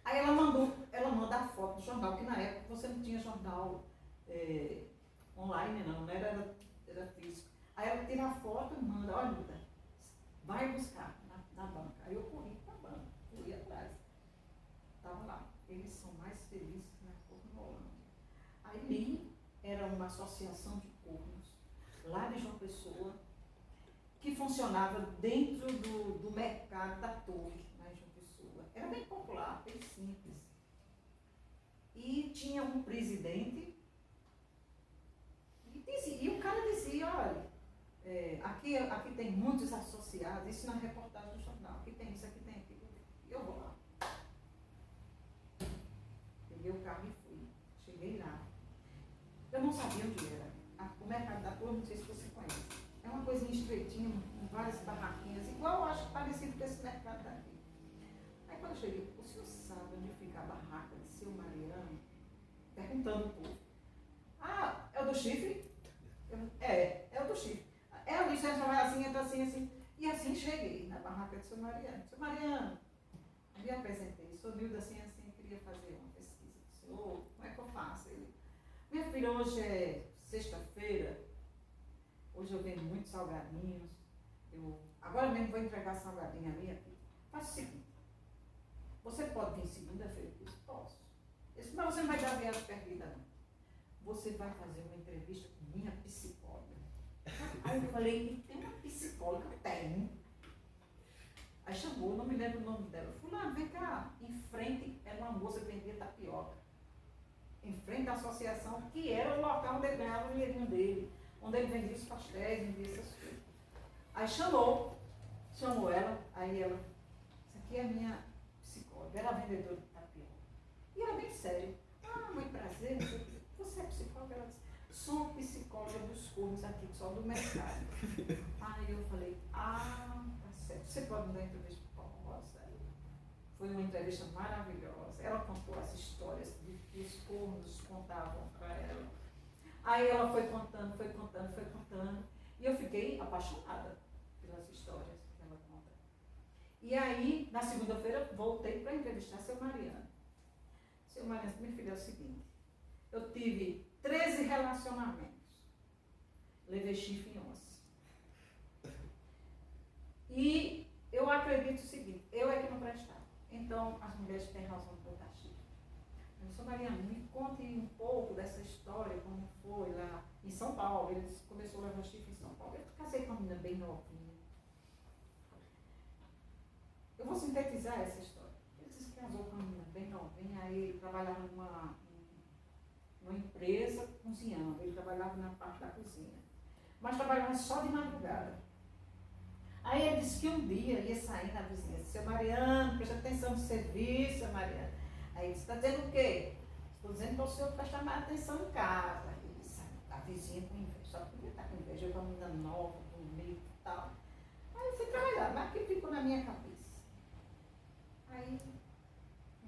Aí ela manda a foto do jornal, que na época você não tinha jornal online, não era físico. Aí ela tira a foto e manda, olha, Luda, vai buscar na banca. Aí eu corri para a banca, fui atrás. Estava lá. Eles são mais felizes na Cornolândia. Ali era uma associação de cornos, lá de João Pessoa, que funcionava dentro do mercado da Torre, lá em João Pessoa. Era bem popular, bem simples. E tinha um presidente, e o cara dizia, olha, aqui tem muitos associados, isso na reportagem do jornal, aqui tem isso, aqui tem aquilo. E eu vou lá. Peguei o carro e fui. Cheguei lá. Eu não sabia onde era. O mercado da Torre, não sei se você conhece. É uma coisinha estreitinha, com várias barraquinhas, igual eu acho parecido com esse mercado daqui. Aí quando eu cheguei, o senhor sabe onde fica a barraca de seu Mariano? Perguntando o povo. Ah, é o do chifre? É o do chifre. É ali, você vai assim, entra assim, assim. E assim cheguei na barraca de seu Mariano. Seu Mariano, aí me apresentei, sou Nilda assim, assim, queria fazer uma pesquisa. Senhor, como é que eu faço? Ele, minha filha, hoje é sexta-feira, hoje eu vendo muitos salgadinhos, agora mesmo vou entregar salgadinho a minha filha. Faça o seguinte, você pode vir segunda-feira? Eu disse, posso. Eu disse, mas você não vai dar viagem perdida, não. Você vai fazer uma entrevista com minha psicóloga. Aí eu falei, tem uma psicóloga? Tem. Aí chamou, não me lembro o nome dela. Fulano, vem cá. Em frente era uma moça que vendia tapioca. Em frente à associação, que era o local onde ele ganhava o dinheirinho dele. Onde ele vendia os pastéis, vendia essas coisas. Aí chamou ela, aí ela, isso aqui é a minha psicóloga, era vendedora de tapioca. E era bem sério. Ah, muito prazer, você é psicóloga? Ela disse, sou psicóloga dos cornos aqui, só do mercado. Aí eu falei, tá certo, você pode me dar entrevista? Posso. Foi uma entrevista maravilhosa. Ela contou as histórias que os cornos contavam para ela. Aí ela foi contando. E eu fiquei apaixonada pelas histórias que ela conta. E aí, na segunda-feira, voltei para entrevistar seu Mariano. Seu Mariano, minha filha, é o seguinte, eu tive 13 relacionamentos. Levei chifre em 11. E eu acredito o seguinte, eu é que não prestava. Então, as mulheres têm razão de botar chifre. Seu Mariano, me conte um pouco dessa história, como foi lá em São Paulo. Ele começou a levar chifre em São Paulo. Eu casei com uma menina bem novinha. Eu vou sintetizar essa história. Ele disse que casou com uma menina bem novinha, aí ele trabalhava numa empresa cozinhando. Ele trabalhava na parte da cozinha. Mas trabalhava só de madrugada. Aí ele disse que um dia ia sair na vizinhança. Seu Mariano, preste atenção no serviço, seu Mariano. Aí ele disse, está dizendo o quê? Estou dizendo para o senhor prestar mais atenção em casa. Ele disse, a vizinha com inveja, só podia estar com inveja, eu com uma menina nova, bonita e tal. Aí eu fui trabalhar, mas aquilo ficou na minha cabeça. Aí,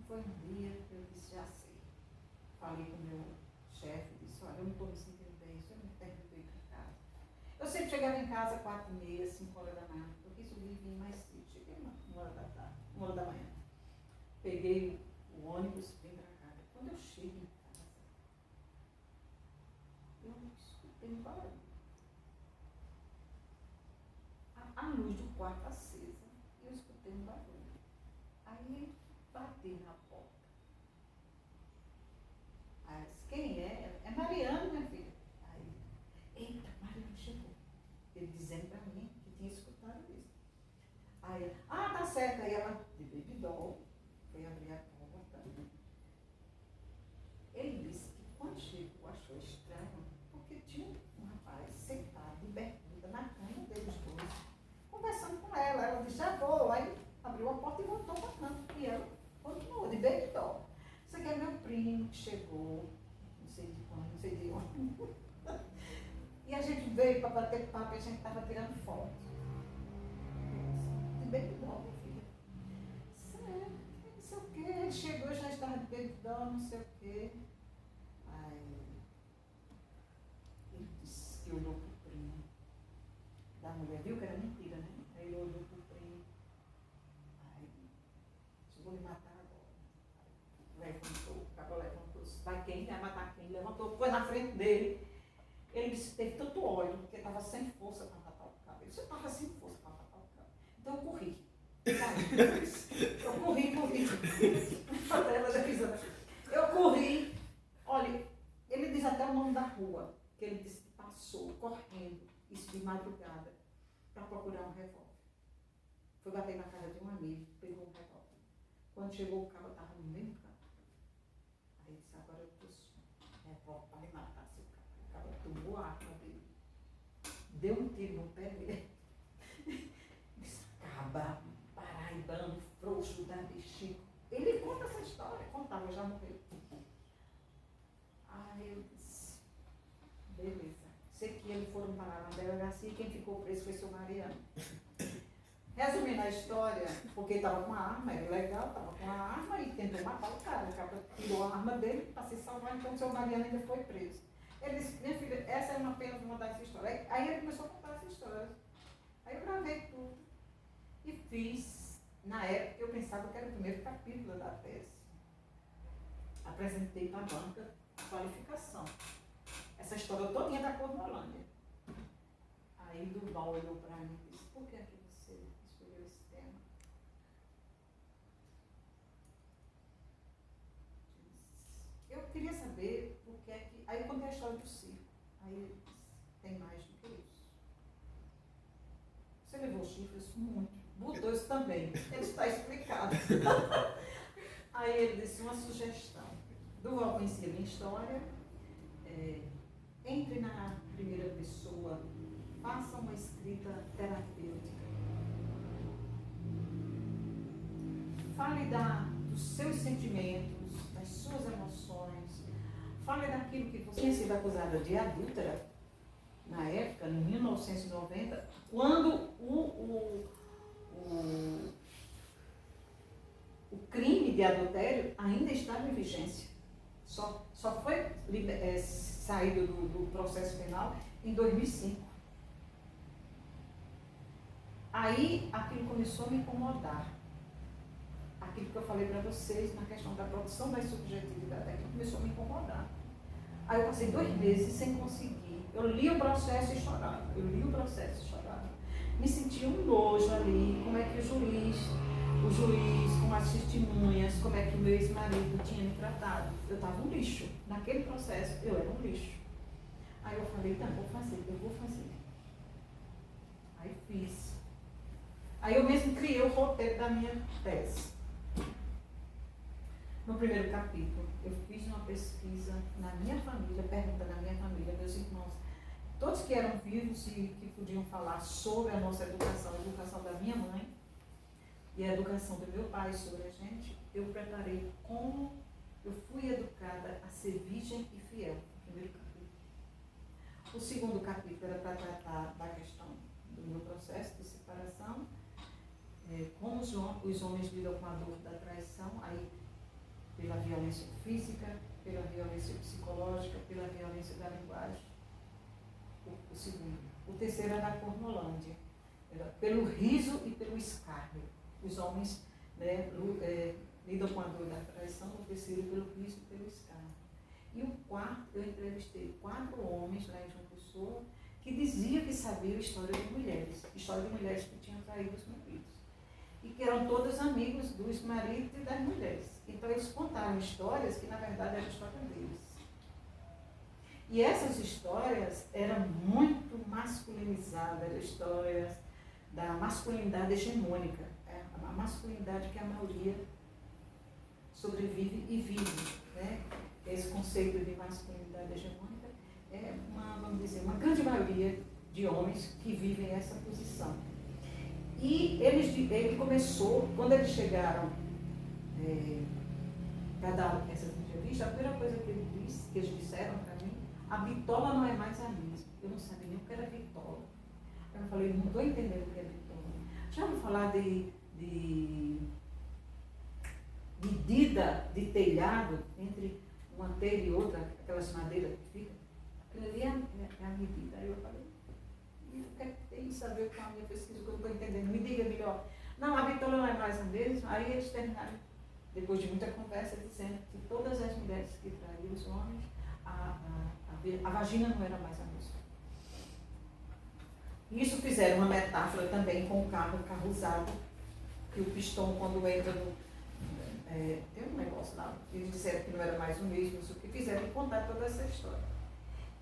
foi um dia que eu disse, já sei. Falei com o meu chefe, disse, olha, eu não estou me sentindo bem, isso eu não tenho que ir para casa. Eu sempre chegava em casa 4h30, 5h da manhã, eu quis subir e vim mais cedo. Cheguei 1h da tarde, 1h da manhã. Peguei o ônibus, vim para casa. Quando eu chego em casa, eu escutei um barulho. A luz do quarto acesa, e eu escutei um barulho. Aí bati na porta. Aí disse, quem é? É Mariano, minha filha. Aí, eita, Mariano chegou. Ele dizendo para mim que tinha escutado isso. Aí, tá certo. Aí ela, de bebidol, foi abrir a porta. Ele disse que quando chegou, achou estranho, porque tinha um rapaz sentado de bermuda na cama deles dois, conversando com ela. Ela disse, já vou. Aí abriu a porta e voltou para a cama. E ela continuou de bebidol. Isso aqui é meu primo que chegou, não sei de quando, não sei de onde. E a gente veio para bater papo e a gente estava tirando foto. De bebidol, minha filha. Sério, não sei o quê. Ele chegou, já estava de bebidol, não sei o quê. Aí ele disse que olhou para o primo. mulher viu que era mentira, né? Aí ele olhou pro primo. Aí, eu vou lhe matar agora. Levantou, acabou levantou. Vai quem? Vai matar quem? Levantou, foi na frente dele. Ele disse, teve tanto ódio, porque estava sem força para matar o cabo. Ele disse, eu estava sem força para matar o cabo. Então eu corri. Eu corri. Eu corri. Olha, ele diz até o nome da rua, que ele disse que passou correndo, isso de madrugada, para procurar um revólver. Foi bater na casa de um amigo, pegou um revólver. Quando chegou o cabo, estava no mesmo canto. Aí ele disse, agora eu trouxe um revólver para lhe matar, seu cabo. O cabo tomou a arma dele, deu um tiro no pé dele. Disse, caba, paraibano, frouxo da Chico. Ele conta essa história, contava, já morreu. Aí eu disse, beleza. Sei que eles foram parar na delegacia e quem ficou preso foi seu Mariano. Resumindo a história, porque estava com a arma, era legal, estava com a arma e tentou matar o cara. O cara tirou a arma dele para se salvar, então o seu Mariano ainda foi preso. Ele disse, minha filha, essa é uma pena de contar essa história. Aí ele começou a contar essa história. Aí eu gravei tudo e fiz. Na época eu pensava que era o primeiro capítulo da tese. Apresentei para a banca a qualificação. Essa história todinha da Cornolândia. Aí Duval olhou para mim e disse, por que é que você escolheu esse tema? Eu queria saber por que é que... Aí eu contei a história do circo. Aí ele disse, tem mais do que isso. Você levou chifres? Muito. Botou também. Ele está explicado. Aí ele disse uma sugestão. Duval conhecia a minha história. Entre na primeira pessoa, faça uma escrita terapêutica. Fale dos seus sentimentos, das suas emoções. Fale daquilo que você tinha sido acusada de adúltera, na época, em 1990, quando o crime de adultério ainda estava em vigência. Só foi saído do processo penal em 2005. Aí aquilo começou a me incomodar. Aquilo que eu falei para vocês na questão da produção da subjetividade, aquilo começou a me incomodar. Aí eu passei 2 meses sem conseguir. Eu li o processo e chorava. Me sentia um nojo ali, como é que o juiz, com as testemunhas, como é que o meu ex-marido tinha me tratado. Eu estava um lixo. Naquele processo, eu era um lixo. Aí eu falei, tá, eu vou fazer. Aí fiz. Aí eu mesmo criei o roteiro da minha tese. No primeiro capítulo, eu fiz uma pesquisa na minha família, perguntando na minha família, meus irmãos, todos que eram vivos e que podiam falar sobre a nossa educação, a educação da minha mãe e a educação do meu pai sobre a gente, eu preparei como eu fui educada a ser virgem e fiel, no primeiro capítulo. O segundo capítulo era para tratar da questão do meu processo de separação, como os homens lidam com a dor da traição, aí pela violência física, pela violência psicológica, pela violência da linguagem. O segundo. O terceiro era a Cornolândia, era pelo riso e pelo escárnio. Os homens, né, lidam com a dor da traição, o terceiro pelo riso e pelo escárnio. E o quarto, eu entrevistei 4 homens lá em João Pessoa que diziam que sabiam história de mulheres que tinham traído os maridos. E que eram todos amigos dos maridos e das mulheres. Então eles contaram histórias que na verdade eram histórias deles. E essas histórias eram muito masculinizadas, eram histórias da masculinidade hegemônica, a masculinidade que a maioria sobrevive e vive. Né? Esse conceito de masculinidade hegemônica é uma grande maioria de homens que vivem essa posição. E ele começou, quando eles chegaram para dar essas entrevistas, a primeira coisa que eles disseram para mim, a bitola não é mais a mesma. Eu não sabia nem o que era bitola. Eu falei, não estou entendendo o que é bitola. Já vou falar de medida de telhado entre uma telha e outra, aquelas madeiras que ficam. Aquilo ali é a medida. Aí eu falei, E o que é que tem isso a ver com a minha pesquisa, que eu não estou entendendo? Me diga melhor. Não, a Vitória não é mais a mesma. Aí eles terminaram, depois de muita conversa, dizendo que todas as mulheres que traíam os homens, a vagina não era mais a mesma. Isso fizeram uma metáfora também com o carro usado, que o pistão, quando entra no... tem um negócio lá, eles disseram que não era mais o mesmo, isso que fizeram contar toda essa história.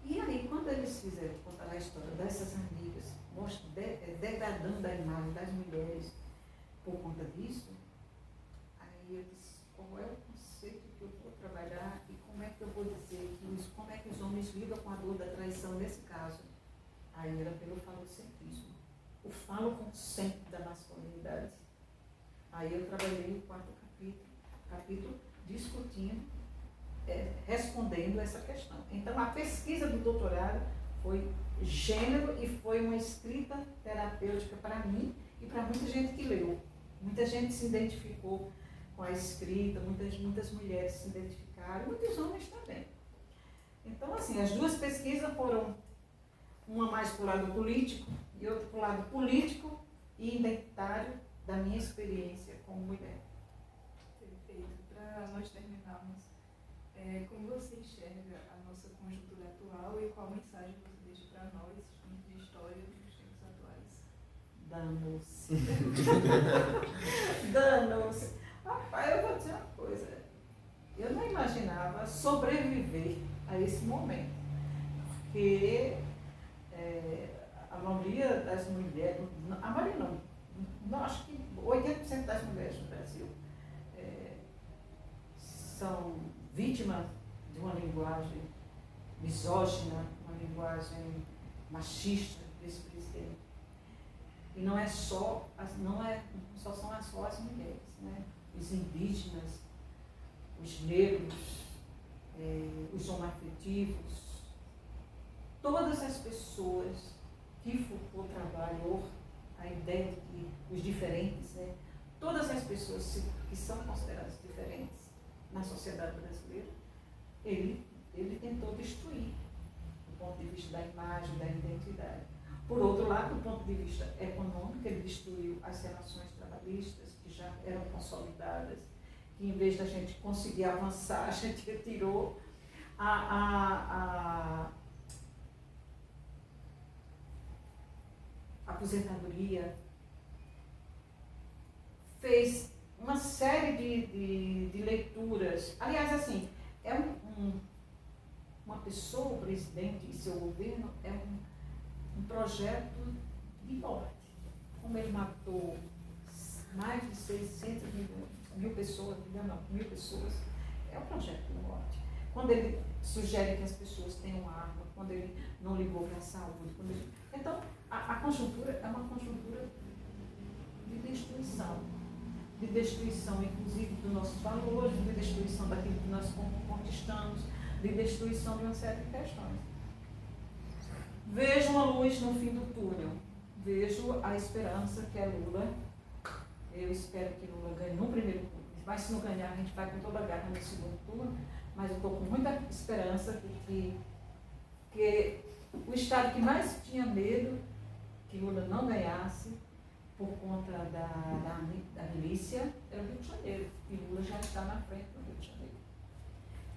E aí, quando eles fizeram contar a história dessas amigas, degradando a imagem das mulheres por conta disso, aí eu disse, qual é o conceito que eu vou trabalhar e como é que eu vou dizer isso, como é que os homens lidam com a dor da traição nesse caso? Aí era pelo falocentrismo, o faloconsciente da masculinidade. Aí eu trabalhei o 4º capítulo discutindo, respondendo essa questão. Então a pesquisa do doutorado foi gênero e foi uma escrita terapêutica para mim e para muita gente que leu. Muita gente se identificou com a escrita, muitas mulheres se identificaram, muitos homens também. Então, assim, as duas pesquisas foram uma mais para o lado político e outra para o lado político e identitário da minha experiência como mulher. Perfeito. Para nós terminarmos, como você enxerga a nossa conjuntura atual e qual mensagem você deixa para nós, estudantes de história dos tempos atuais? Danos. Danos. Rapaz, eu vou dizer uma coisa. Eu não imaginava sobreviver a esse momento. Porque a maioria das mulheres, a maioria não, acho que 80% das mulheres no Brasil são vítimas de uma linguagem misógina, uma linguagem machista desse presidente. E não só são as mulheres, né? Os indígenas, os negros, os homoafetivos, todas as pessoas que for trabalho, a ideia de que os diferentes, né? Todas as pessoas que são consideradas diferentes na sociedade brasileira, ele tentou destruir do ponto de vista da imagem, da identidade. Por outro lado, do ponto de vista econômico, ele destruiu as relações trabalhistas, que já eram consolidadas, que em vez da gente conseguir avançar, a gente retirou a aposentadoria, fez uma série de leituras. Aliás, assim, uma pessoa, o presidente e seu governo, é um projeto de morte. Como ele matou mais de 600 mil pessoas, mil pessoas, é um projeto de morte. Quando ele sugere que as pessoas tenham arma, quando ele não ligou para a saúde. Então, a conjuntura é uma conjuntura de destruição, inclusive dos nossos valores, de destruição daquilo que nós conquistamos, de destruição de uma série de questões. Vejo uma luz no fim do túnel, vejo a esperança que é Lula. Eu espero que Lula ganhe no primeiro turno, mas se não ganhar, a gente vai com toda a garra no segundo turno, mas eu estou com muita esperança de que o estado que mais tinha medo que Lula não ganhasse por conta da milícia era o Rio de Janeiro, e Lula já está na frente do Rio de Janeiro.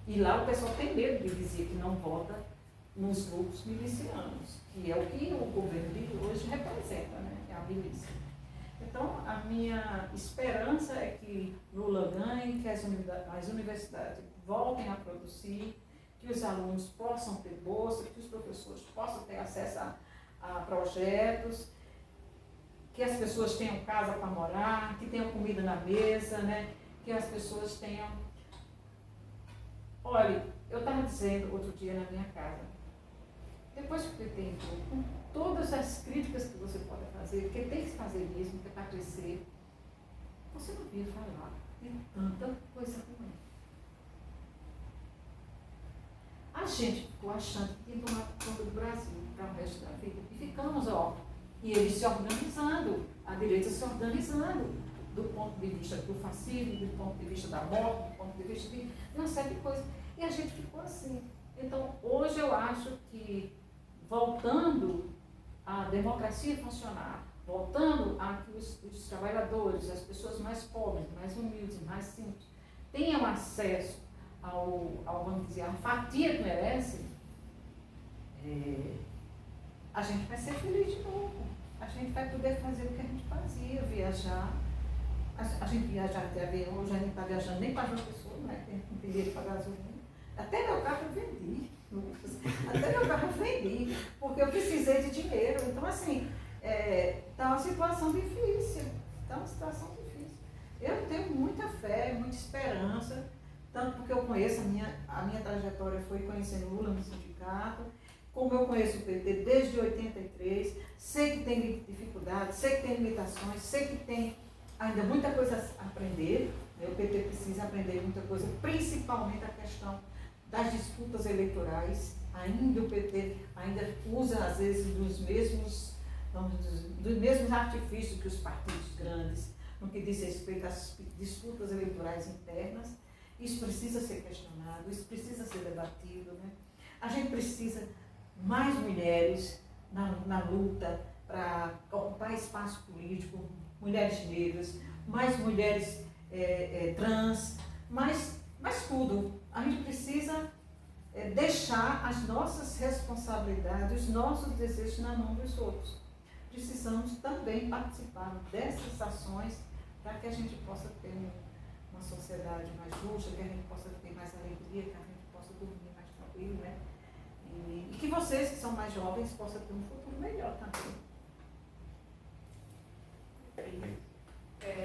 E lá o pessoal tem medo de dizer que não vota nos grupos milicianos, que é o que o governo de hoje representa, né? É a milícia. Então, a minha esperança é que Lula ganhe, que as universidades voltem a produzir, que os alunos possam ter bolsa, que os professores possam ter acesso a projetos, que as pessoas tenham casa para morar, que tenham comida na mesa, né? Que as pessoas tenham... Olha, eu estava dizendo outro dia na minha casa, depois que você tem com todas as críticas que você pode fazer, porque tem que fazer mesmo, porque é para crescer, você não via falar de tanta coisa ruim. A gente ficou achando que ia tomar conta do Brasil para o resto da vida. E ficamos, e eles se organizando, a direita se organizando, do ponto de vista do fascismo, do ponto de vista da morte, do ponto de vista de uma série de coisas. E a gente ficou assim. Então, hoje eu acho que, voltando a democracia funcionar, voltando a que os trabalhadores, as pessoas mais pobres, mais humildes, mais simples, tenham acesso vamos dizer, à fatia que merecem, a gente vai ser feliz de novo. A gente vai poder fazer o que a gente fazia, viajar. A gente viajar até avião, hoje a gente está viajando nem para uma pessoa, né? Tem que ter dinheiro para gasolina. Até meu carro eu vendi. Até meu carro eu vendi, porque eu precisei de dinheiro. Então, assim, está uma situação difícil. Está uma situação difícil. Eu tenho muita fé, muita esperança, tanto porque eu conheço a minha trajetória foi conhecendo Lula no sindicato, como eu conheço o PT desde 83, sei que tem dificuldades, sei que tem limitações, sei que tem ainda muita coisa a aprender, né? O PT precisa aprender muita coisa, principalmente a questão das disputas eleitorais. Ainda o PT ainda usa, às vezes, dos mesmos artifícios que os partidos grandes, no que diz respeito às disputas eleitorais internas. Isso precisa ser questionado, isso precisa ser debatido, né? A gente precisa mais mulheres na luta para ocupar espaço político, mulheres negras, mais mulheres trans, mais tudo. A gente precisa deixar as nossas responsabilidades, os nossos desejos na mão dos outros. Precisamos também participar dessas ações para que a gente possa ter uma sociedade mais justa, que a gente possa ter mais alegria, que a gente possa dormir mais tranquilo, né? E que vocês que são mais jovens possam ter um futuro melhor também.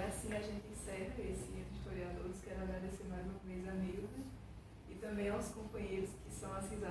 Assim a gente encerra esse Entre Historiadores. Quero agradecer mais uma vez a Nilda e também aos companheiros que são as risadas